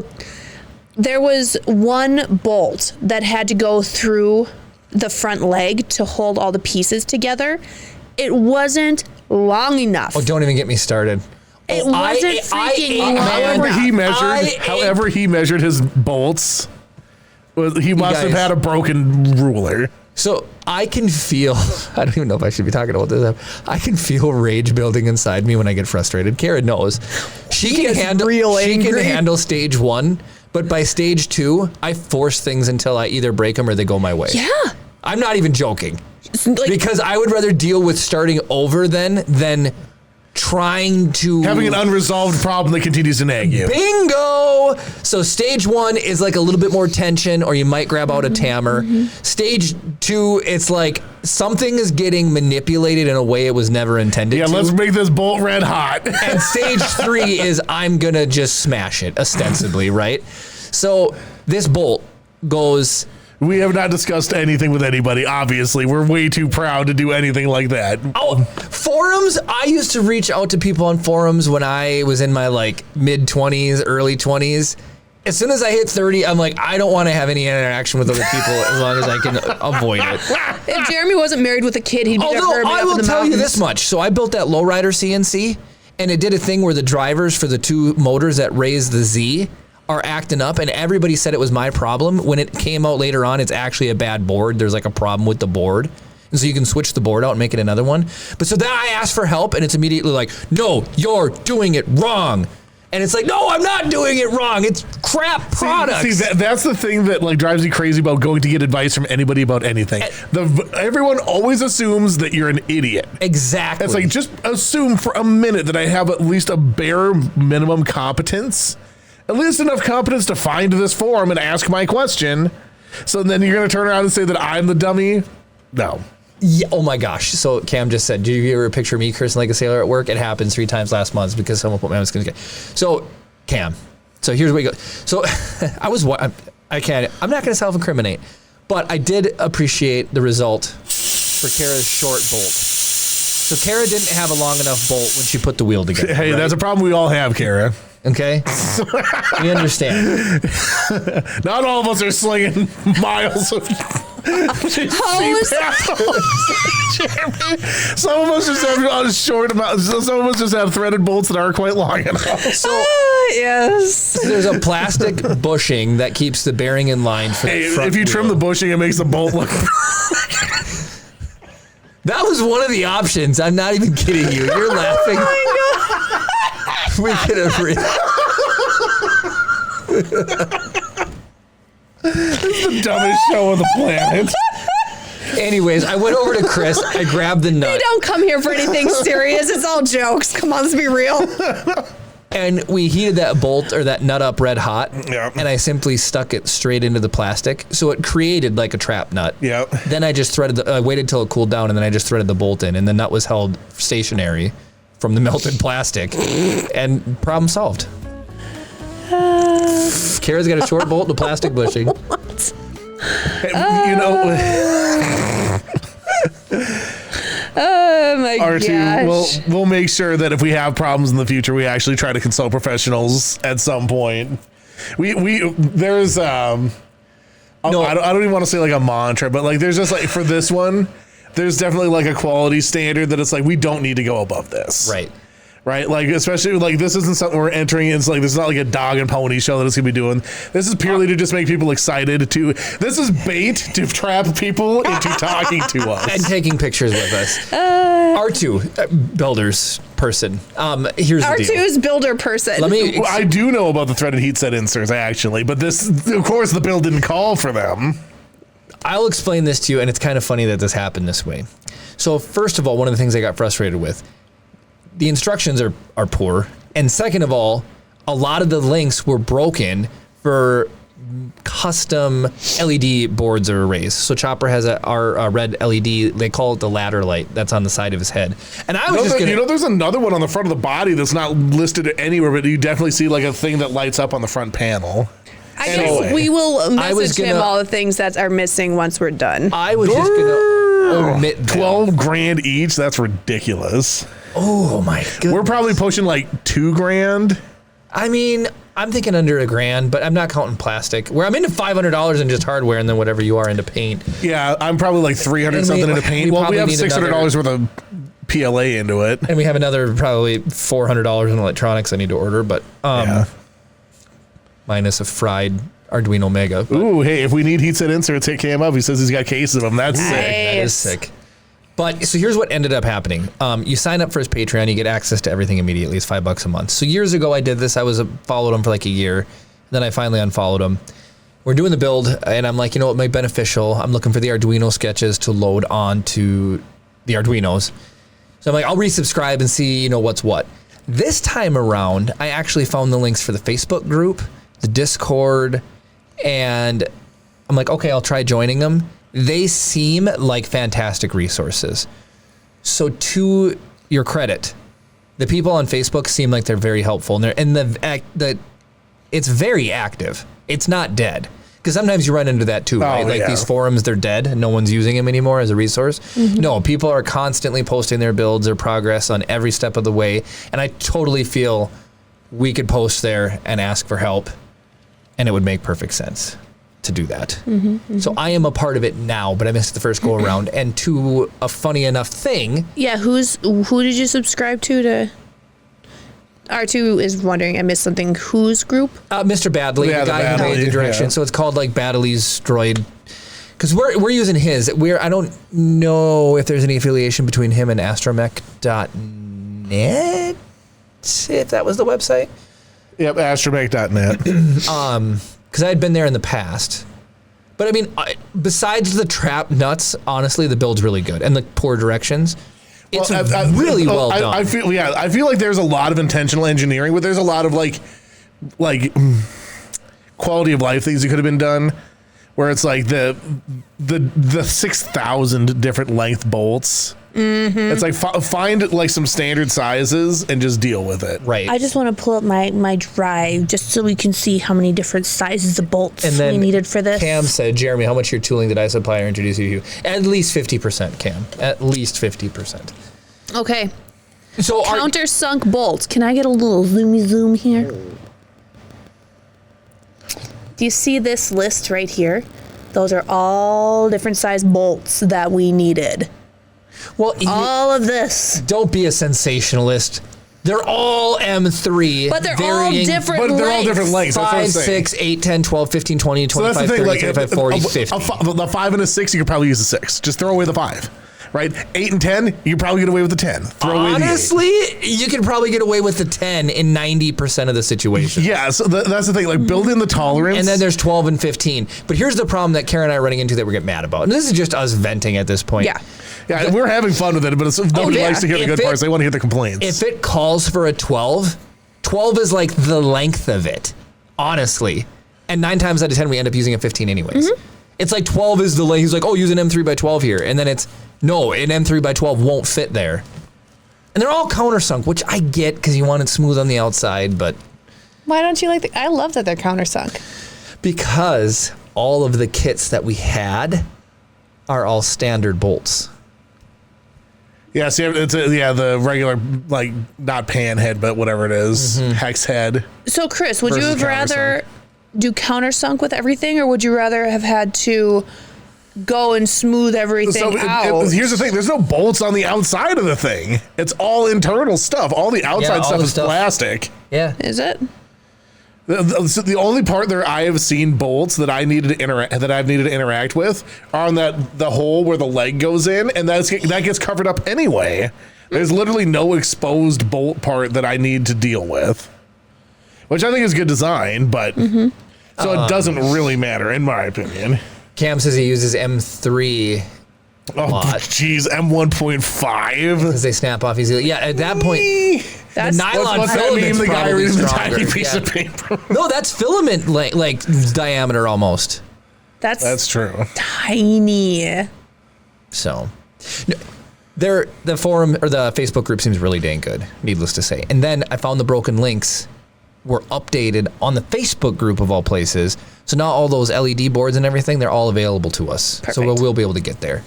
there was one bolt that had to go through the front leg to hold all the pieces together. It wasn't long enough. Oh, don't even get me started. It wasn't freaking long enough. However he measured his bolts, he must have had a broken ruler. So I can feel, I don't even know if I should be talking about this. I can feel rage building inside me when I get frustrated. Kara knows. She can handle stage 1, but by stage 2, I force things until I either break them or they go my way. Yeah. I'm not even joking. Like, because I would rather deal with starting over than trying to having an unresolved problem that continues to nag you. Bingo! So stage 1 is like a little bit more tension, or you might grab out a tammer. Stage 2, it's like something is getting manipulated in a way it was never intended to. Yeah, let's make this bolt red hot. And stage 3 is I'm gonna just smash it, ostensibly, right? So this bolt goes. We have not discussed anything with anybody, obviously. We're way too proud to do anything like that. Oh, forums? I used to reach out to people on forums when I was in my mid-20s, early 20s. As soon as I hit 30, I'm like, I don't want to have any interaction with other people as long as I can avoid it. If Jeremy wasn't married with a kid, he'd be Although I will tell you this much. So I built that lowrider CNC, and it did a thing where the drivers for the 2 motors that raise the Z are acting up, and everybody said it was my problem. When it came out later on, it's actually a bad board. There's a problem with the board. And so you can switch the board out and make it another one. But so then I asked for help, and it's immediately like, no, you're doing it wrong. And it's like, no, I'm not doing it wrong. It's crap products. See that's the thing that drives me crazy about going to get advice from anybody about anything. Everyone always assumes that you're an idiot. Exactly. It's like, just assume for a minute that I have at least a bare minimum competence. At least enough competence to find this forum and ask my question. So then you're going to turn around and say that I'm the dummy? No. Yeah, oh my gosh. So Cam just said, do you ever picture me cursing like a sailor at work? It happened 3 times last month because someone put my skin. So Cam, so here's where we go. So I'm not going to self-incriminate, but I did appreciate the result for Kara's short bolt. So Kara didn't have a long enough bolt when she put the wheel together. Hey, right? That's a problem we all have, Kara. Okay, we understand. Not all of us are slinging miles of hose. Some of us just have a short amount. Some of us just have threaded bolts that aren't quite long enough. So yes, there's a plastic bushing that keeps the bearing in line for the front if you trim wheel. the bushing, it makes the bolt look. That was one of the options. I'm not even kidding you. You're laughing. Oh my God. We could have This is the dumbest show on the planet. Anyways, I went over to Chris. I grabbed the nut. We don't come here for anything serious. It's all jokes. Come on, let's be real. And we heated that bolt or that nut up red hot. Yeah. And I simply stuck it straight into the plastic. So it created like a trap nut. Yeah. Then I just threaded I waited till it cooled down, and then I just threaded the bolt in, and the nut was held stationary from the melted plastic, and problem solved. Kara's got a short bolt and a plastic bushing. What? Oh my gosh. We'll make sure that if we have problems in the future, we actually try to consult professionals at some point. There's I don't even want to say like a mantra, but like there's just like for this one, there's definitely like a quality standard that it's like we don't need to go above this. Right, like especially like this isn't something we're entering. It's like this is not like a dog and pony show that it's gonna be doing. This is purely to just make people excited. This is bait to trap people into talking to us and taking pictures with us. R2 builders person. Here's the deal. R2 is builder person. I do know about the threaded heat set inserts actually, but this, of course, the bill didn't call for them. I'll explain this to you, and it's kind of funny that this happened this way. So first of all, one of the things I got frustrated with, the instructions are poor. And second of all, a lot of the links were broken for custom LED boards or arrays. So Chopper has our red LED. They call it the ladder light that's on the side of his head. And I was there's another one on the front of the body that's not listed anywhere, but you definitely see like a thing that lights up on the front panel. I guess we will message him all the things that are missing once we're done. I was just going to omit that. $12,000 each. That's ridiculous. Oh my goodness. We're probably pushing like $2,000. I mean, I'm thinking under $1,000, but I'm not counting plastic. Where I'm into $500 in just hardware, and then whatever you are into paint. Yeah, I'm probably like 300 something into paint. Well, we have $600 worth of PLA into it, and we have another probably $400 in electronics I need to order. But minus a fried Arduino Mega. But. Ooh, hey, if we need heat set inserts, hit Cam up. He says he's got cases of them. That's sick. That is sick. But so here's what ended up happening. You sign up for his Patreon, you get access to everything immediately. It's $5 a month. So years ago I did this. I followed him for like a year. Then I finally unfollowed him. We're doing the build, and I'm like, you know what might be beneficial? I'm looking for the Arduino sketches to load onto the Arduinos. So I'm like, I'll resubscribe and see, what's what. This time around, I actually found the links for the Facebook group, the Discord, and I'm like, okay, I'll try joining them. They seem like fantastic resources. So to your credit, the people on Facebook seem like they're very helpful, and it's very active. It's not dead, because sometimes you run into that too, right? Like these forums, they're dead and no one's using them anymore as a resource. Mm-hmm. No, people are constantly posting their builds, their progress on every step of the way, and I totally feel we could post there and ask for help, and it would make perfect sense to do that. Mm-hmm, mm-hmm. So I am a part of it now, but I missed the first go around. And to a funny enough thing. Yeah, who did you subscribe to? R2 is wondering, I missed something. Whose group? Mr. Badley, the guy who made the direction. Yeah. So it's called like Badley's Droid. Because we're using his. I don't know if there's any affiliation between him and astromech.net, if that was the website. Yep, astromech.net. Because I had been there in the past. But I mean, besides the trap nuts, honestly, the build's really good. And the poor directions, it's really well done. I feel like there's a lot of intentional engineering, but there's a lot of like quality of life things that could have been done, where it's like the 6,000 different length bolts. Mm-hmm. It's like find like some standard sizes and just deal with it. Right. I just want to pull up my drive just so we can see how many different sizes of bolts we needed for this. Cam said, Jeremy, how much of your tooling did I supply or introduce you to? At least 50%, Cam. At least 50%. Okay. So countersunk bolts. Can I get a little zoomy zoom here? Do you see this list right here? Those are all different size bolts that we needed. Well, all of this. Don't be a sensationalist. They're all M3. But they're all different lengths. They're all different lengths. 5, 6, 8, 10, 12, 15, 20, 25, 30, 35, 40, 50. The 5 and a 6, you could probably use a 6. Just throw away the 5. Right? 8 and 10, you could probably get away with the 10. Honestly, you could probably get away with the 10 in 90% of the situation. Yeah, so that's the thing. Like, build in the tolerance. And then there's 12 and 15. But here's the problem that Karen and I are running into that we get mad about. And this is just us venting at this point. Yeah. Yeah, we're having fun with it, but nobody likes to hear the good parts. They want to hear the complaints. If it calls for a 12 is like the length of it, honestly. And 9 times out of 10, we end up using a 15 anyways. Mm-hmm. It's like 12 is the length. He's like, oh, use an M3 by 12 here. And then it's, no, an M3 by 12 won't fit there. And they're all countersunk, which I get because you want it smooth on the outside, but... Why don't you like I love that they're countersunk. Because all of the kits that we had are all standard bolts. Yeah, see, it's the regular, like, not pan head, but whatever it is, hex head. So, Chris, would you have rather do countersunk with everything, or would you rather have had to go and smooth everything out? Here's the thing. There's no bolts on the outside of the thing. It's all internal stuff. All the outside stuff is plastic. Yeah. Is it? The only part there I have seen bolts that I've needed to interact with are on the hole where the leg goes in, and that gets covered up anyway. There's literally no exposed bolt part that I need to deal with, which I think is good design, but so it doesn't really matter in my opinion. Cam says he uses M3 a Oh, lot geez, M1.5. because they snap off easily. Yeah, at that point, the nylon What's that filament's mean? The guy probably reading the stronger. tiny piece Yeah. of paper. No, that's filament like diameter almost. That's true. tiny. So, the forum or the Facebook group seems really dang good, needless to say. And then I found the broken links were updated on the Facebook group of all places. So now all those LED boards and everything, they're all available to us. So we'll be able to get there.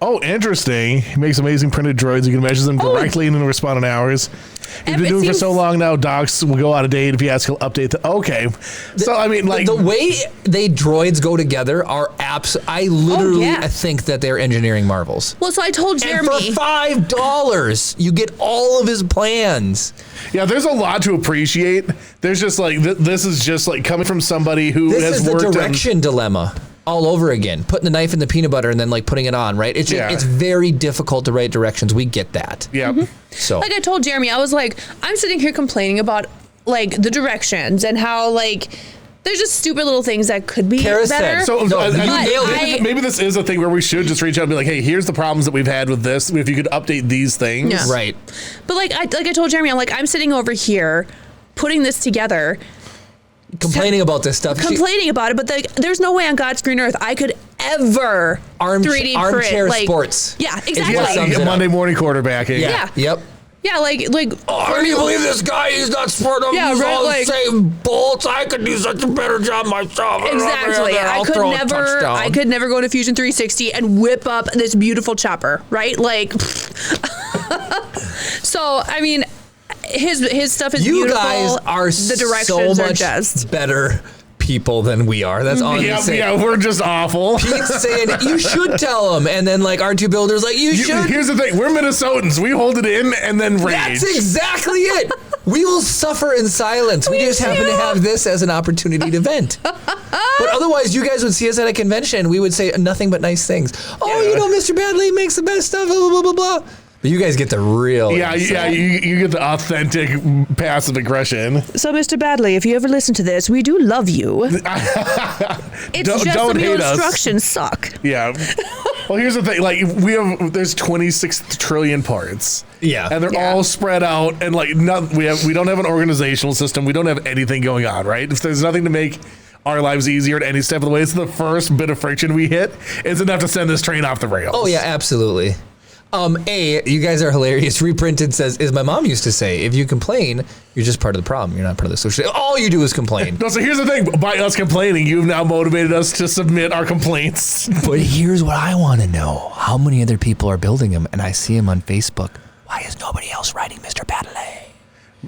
Oh, interesting. He makes amazing printed droids. You can measure them directly and then respond in hours. You've been doing it for so long now, docs will go out of date if you ask, he'll update the... Okay. So, I mean, like... The way droids go together are I literally yeah. I think that they're engineering marvels. Well, so I told Jeremy. And for $5, you get all of his plans. Yeah, there's a lot to appreciate. There's just like... This is just like coming from somebody who This has is the worked direction dilemma. All over again, putting the knife in the peanut butter and then like putting it on, right? It's it's very difficult to write directions. We get that. Yeah. So Like I told Jeremy, I was like, I'm sitting here complaining about like the directions and how like there's just stupid little things that could be Kara better. said, So No, you nailed it. maybe this is a thing where we should just reach out and be like, hey, here's the problems that we've had with this. If you could update these things. Yeah. right. But like I told Jeremy, I'm like, I'm sitting over here putting this together, Complaining about this stuff. complaining about it, but there's no way on God's green earth I could ever 3D armchair print like sports. Yeah, is what exactly. sums it up. Monday morning quarterbacking. Yeah. Yep. Yeah, like Oh, can you believe this guy? He's not smart enough. Yeah, He's right, all like- the same bolts. I could do such a better job myself. Exactly. I'll throw a touchdown. I could never go to Fusion 360 and whip up this beautiful chopper, right? Like so I mean his stuff is You beautiful. guys are the directions so are much just better people than we are. That's all I'm Yeah, saying. yeah, we're just awful. Pete's saying you should tell him, and then like R2 Builder's like you should. Here's the thing: we're Minnesotans. We hold it in and then rage. That's exactly it. We will suffer in silence. We just happen to have this as an opportunity to vent. But otherwise, you guys would see us at a convention. We would say nothing but nice things. Oh, you know, Mr. Badley makes the best stuff. Blah blah blah blah. But you guys get the real. Yeah, you get the authentic passive aggression. So Mr. Badley, if you ever listen to this, we do love you. It's Don't just some of your hate us. instructions suck. Yeah. Well, here's the thing: like there's 26 trillion parts. Yeah. And they're all spread out, and like we don't have an organizational system. We don't have anything going on, right? If there's nothing to make our lives easier at any step of the way, it's the first bit of friction we hit. It's enough to send this train off the rails. Oh yeah, absolutely. You guys are hilarious. Reprinted says, as my mom used to say, if you complain, you're just part of the problem. You're not part of the solution. All you do is complain. No, so here's the thing. By us complaining, you've now motivated us to submit our complaints. But here's what I want to know. How many other people are building them? And I see them on Facebook. Why is nobody else writing Mr. Badley?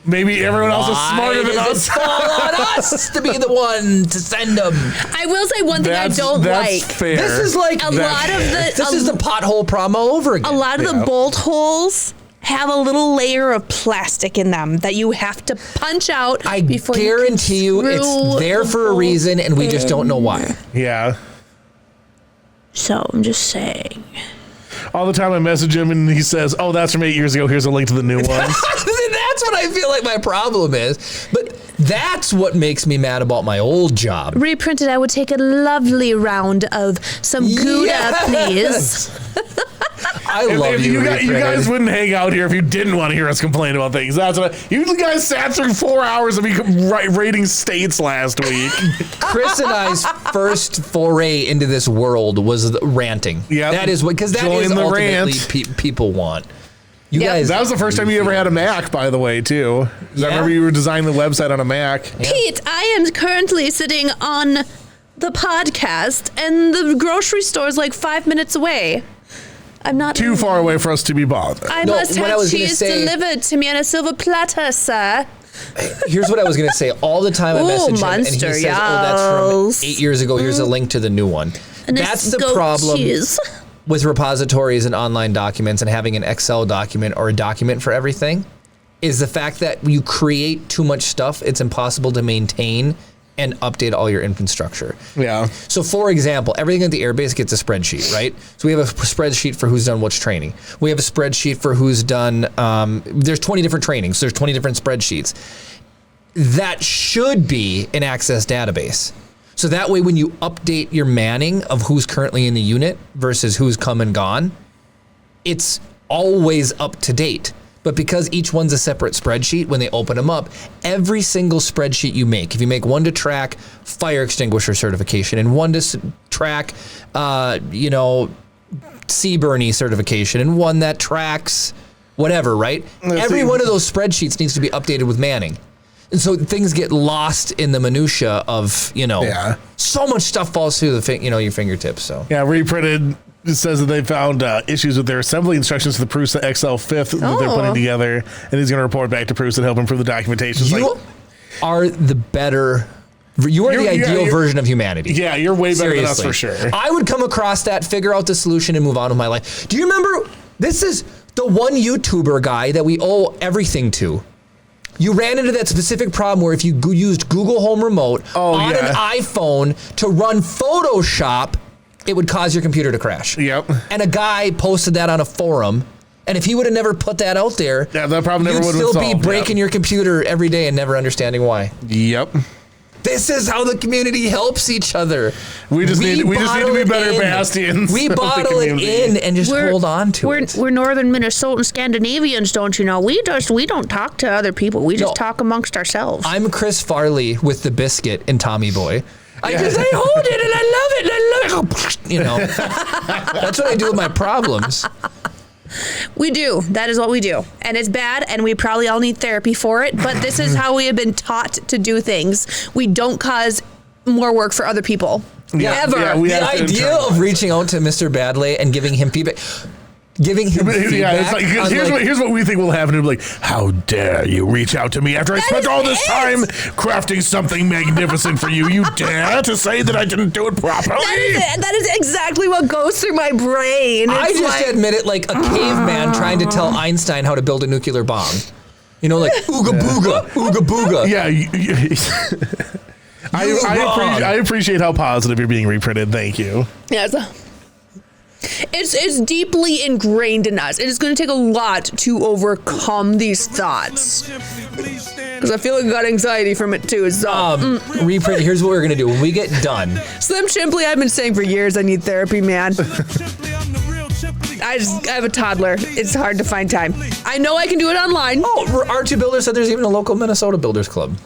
Maybe everyone else is smarter than us. It's all on us to be the one to send them. I will say one thing That's I don't like. fair. This is like A lot of the This is the pothole problem all over again. a lot of the bolt holes have a little layer of plastic in them that you have to punch out. I before guarantee you, it's screw there the for a bolt reason, and we just don't know in. why. Yeah. So I'm just saying. All the time I message him and he says, "Oh, that's from 8 years ago. Here's a link to the new one." That's what I feel like my problem is. But that's what makes me mad about my old job. Reprinted, I would take a lovely round of some Gouda, please. I love you. You guys Reprinted. wouldn't hang out here if you didn't want to hear us complain about things. That's what you guys sat through 4 hours of me rating states last week. Chris and I's first foray into this world was the ranting. Yep. That is what, because that Join is the ultimately rant. people want. You guys. That was the first time you ever had a Mac, by the way, too. 'Cause I remember you were designing the website on a Mac. Pete, I am currently sitting on the podcast, and the grocery store is like 5 minutes away. I'm not Too far away for us to be bothered. I No, must what I have was gonna cheese say- delivered to me on a silver platter, sir. Here's what I was going to say. All the time I Ooh, message him, and he Monster says, "Oh, that's Yowls. from 8 years ago. Here's a link to the new one." And That's it's the goat problem cheese. with repositories and online documents and having an Excel document or a document for everything, is the fact that you create too much stuff. It's impossible to maintain and update all your infrastructure. Yeah. So for example, everything at the airbase gets a spreadsheet, right? So we have a spreadsheet for who's done which training. We have a spreadsheet for who's done, there's 20 different trainings. There's 20 different spreadsheets. That should be an Access database. So that way, when you update your manning of who's currently in the unit versus who's come and gone, it's always up to date. But because each one's a separate spreadsheet, when they open them up, every single spreadsheet you make, if you make one to track fire extinguisher certification and one to track, CBRNE certification and one that tracks whatever, right? Every one of those spreadsheets needs to be updated with manning. And so things get lost in the minutia of, so much stuff falls through your fingertips. So Reprinted says that they found issues with their assembly instructions for the Prusa XL5 that they're putting together, and he's going to report back to Prusa and help improve the documentation. You are the better. You are the ideal version of humanity. Yeah, you're way better than us for sure. I would come across that, figure out the solution, and move on with my life. Do you remember? This is the one YouTuber guy that we owe everything to. You ran into that specific problem where if you used Google Home Remote on an iPhone to run Photoshop, it would cause your computer to crash. Yep. And a guy posted that on a forum. And if he would have never put that out there, that problem never would have you'd still solved. be breaking your computer every day and never understanding why. Yep. This is how the community helps each other. We just need to be better bastions. We bottle it in and just hold on to it. We're northern Minnesotan Scandinavians, don't you know? We don't talk to other people. We just talk amongst ourselves. I'm Chris Farley with the biscuit and Tommy Boy. I hold it and I love it. That's what I do with my problems. We do. That is what we do. And it's bad, and we probably all need therapy for it, but this is how we have been taught to do things. We don't cause more work for other people. Ever. Yeah, the idea of reaching out to Mr. Badley and giving him feedback. It's like, here's what we think will happen. It'll be like, how dare you reach out to me after I spent all this time crafting something magnificent for you? You dare to say that I didn't do it properly? That is exactly what goes through my brain. I just admit it like a caveman trying to tell Einstein how to build a nuclear bomb. Like ooga booga, ooga booga. Yeah. I appreciate how positive you're being reprinted. Thank you. Yes. It's deeply ingrained in us. It is going to take a lot to overcome these thoughts. Because I feel like I got anxiety from it too. So, reprint. Here's what we're going to do. When we get done. Slim Chimply, I've been saying for years I need therapy, man. I have a toddler. It's hard to find time. I know I can do it online. Oh, R2 Builders said there's even a local Minnesota Builders Club.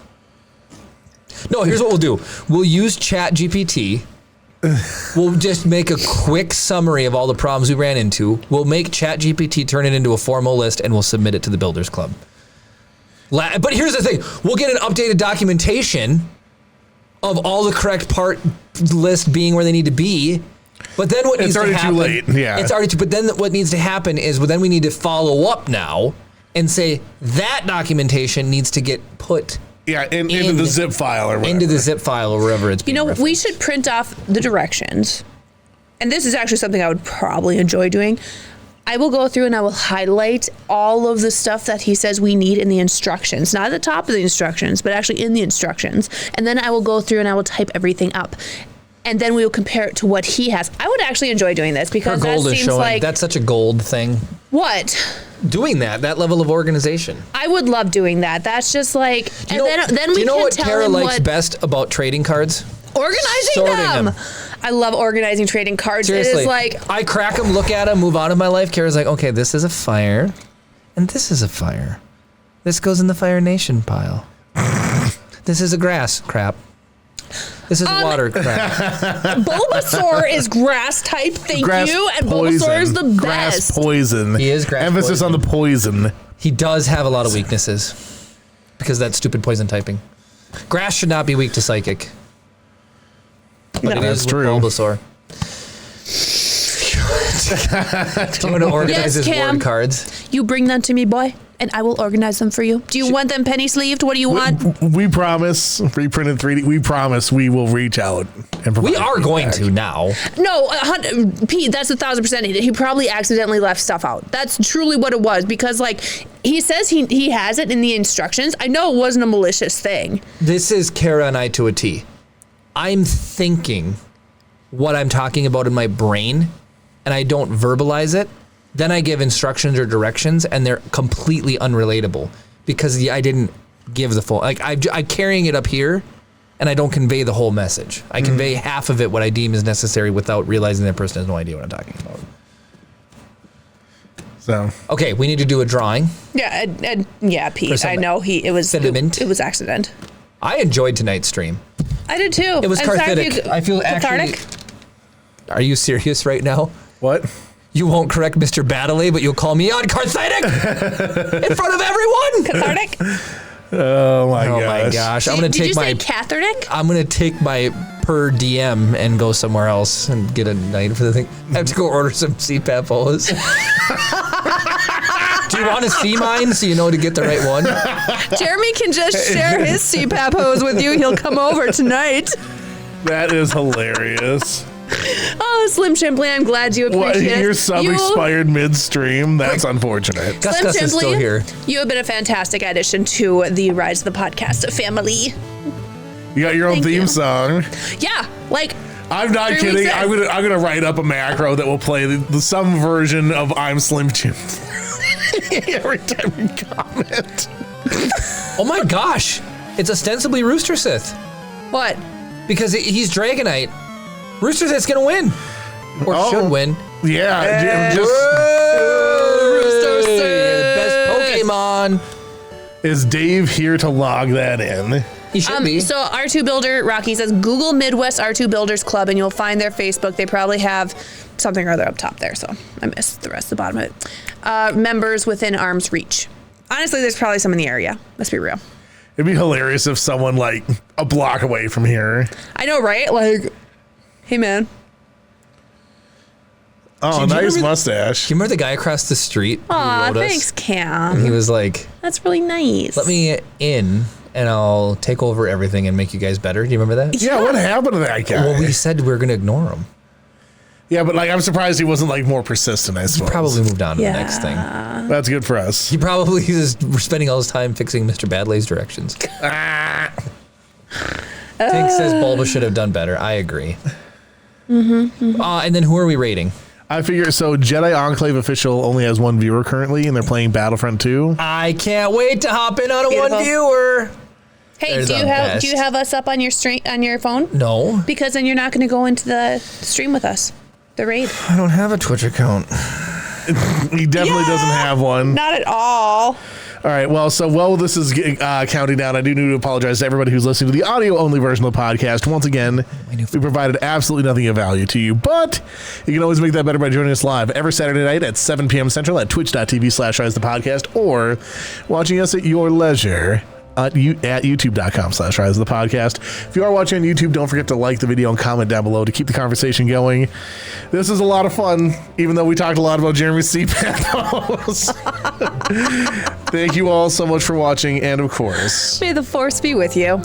No, here's what we'll do. We'll use ChatGPT. We'll just make a quick summary of all the problems we ran into. We'll make ChatGPT turn it into a formal list, and we'll submit it to the Builders Club. But here's the thing. We'll get an updated documentation of all the correct part list being where they need to be. But then what needs to happen... It's already too late. Yeah. It's already but then what needs to happen is then we need to follow up now and say that documentation needs to get put... into the zip file or whatever. Into the zip file or wherever it's being referenced. We should print off the directions. And this is actually something I would probably enjoy doing. I will go through and I will highlight all of the stuff that he says we need in the instructions. Not at the top of the instructions, but actually in the instructions. And then I will go through and I will type everything up. And then we will compare it to what he has. I would actually enjoy doing this because that seems like... That's such a gold thing. What? Doing that level of organization. I would love doing that. That's just like... Do you know what Tara likes best about trading cards? Organizing them. I love organizing trading cards. Seriously. It is like... I crack them, look at them, move on with my life. Kara's like, okay, this is a fire, and this is a fire. This goes in the Fire Nation pile. This is a grass crap. This is water crap. Bulbasaur is grass type, thank you, and Bulbasaur is the best. Grass poison. He is grass Emphasis poison. on the poison. He does have a lot of weaknesses because of that stupid poison typing. Grass should not be weak to psychic. But it is true. Bulbasaur. I'm going to organize his ward cards. You bring them to me, boy, and I will organize them for you. Do you want them penny sleeved? What do you want? We promise, reprinted 3D, we promise we will reach out and provide. We are going to now. No, Pete, that's 1,000%. He probably accidentally left stuff out. That's truly what it was because, like, he says he has it in the instructions. I know it wasn't a malicious thing. This is Kara and I to a T. I'm thinking what I'm talking about in my brain, and I don't verbalize it. Then I give instructions or directions, and they're completely unrelatable because I didn't give the full. Like I'm carrying it up here, and I don't convey the whole message. I convey half of it, what I deem is necessary, without realizing that person has no idea what I'm talking about. So Okay, we need to do a drawing. Yeah, and yeah, Pete. Person I know it was sediment. it was accident. I enjoyed tonight's stream. I did too. It was In fact, cathartic. I feel cathartic. actually. Are you serious right now? what? You won't correct Mr. Baddeley, but you'll call me on cathartic in front of everyone. Cathartic. Oh my Oh gosh. my gosh! I'm gonna Did you take say my. cathartic? I'm gonna take my per DM and go somewhere else and get a night for the thing. I have to go order some CPAP O's. Do you want to see mine so you know to get the right one? Jeremy can just share his CPAP hose with you. He'll come over tonight. That is hilarious. Oh, Slim Chimply, I'm glad you What, appreciate it. your sub You- expired midstream? That's unfortunate. Gus Slim Gus is still Chimply, here. you have been a fantastic addition to the Rise of the Podcast family. You got your own Thank theme you. song. Yeah, like I'm not 3 kidding. weeks in. I'm gonna write up a macro that will play some version of I'm Slim Jim every time we comment. Oh my gosh! It's ostensibly Rooster Sith what? because he's Dragonite. Rooster Sith's gonna win, or Oh. should win. Yeah, just Rooster Sith, best Pokemon. is Dave here to log that in? He should be. So R2 Builder, Rocky says, Google Midwest R2 Builders Club and you'll find their Facebook. They probably have something or other up top there, so I missed the rest of the bottom of it. Members within arm's reach. Honestly, there's probably some in the area. Let's be real. It'd be hilarious if someone like a block away from here. I know, right? Like, hey, man. Oh, Did you nice remember- mustache. Do you remember the guy across the street? who Aw, wrote us? thanks, Cam. He was like, That's really nice. "Let me in, and I'll take over everything and make you guys better." Do you remember that? Yeah, what happened to that guy? Well, we said we were gonna ignore him. Yeah, but like I'm surprised he wasn't like more persistent. I suppose Probably moved on to Yeah. the next thing. that's good for us. He probably is spending all his time fixing Mr. Badley's directions. Ah. Tink says Bulba should have done better. I agree. And then who are we rating? I figure so. Jedi Enclave official only has one viewer currently, and they're playing Battlefront 2. I can't wait to hop in on a Beautiful. one viewer. Hey, They're do you the have best. do you have us up on your stream on your phone? No, Because then you're not going to go into the stream with us. The raid. I don't have a Twitch account. He definitely doesn't have one. Not at all. All right. Well, so while this is counting down, I do need to apologize to everybody who's listening to the audio-only version of the podcast. Once again, we provided absolutely nothing of value to you, but you can always make that better by joining us live every Saturday night at 7 p.m. Central at twitch.tv/RiseThePodcast or watching us at your leisure at youtube.com/RiseThePodcast. If you are watching on YouTube, don't forget to like the video and comment down below to keep the conversation going. This is a lot of fun, even though we talked a lot about Jeremy's CPAP. Thank you all so much for watching, and of course, May the force be with you.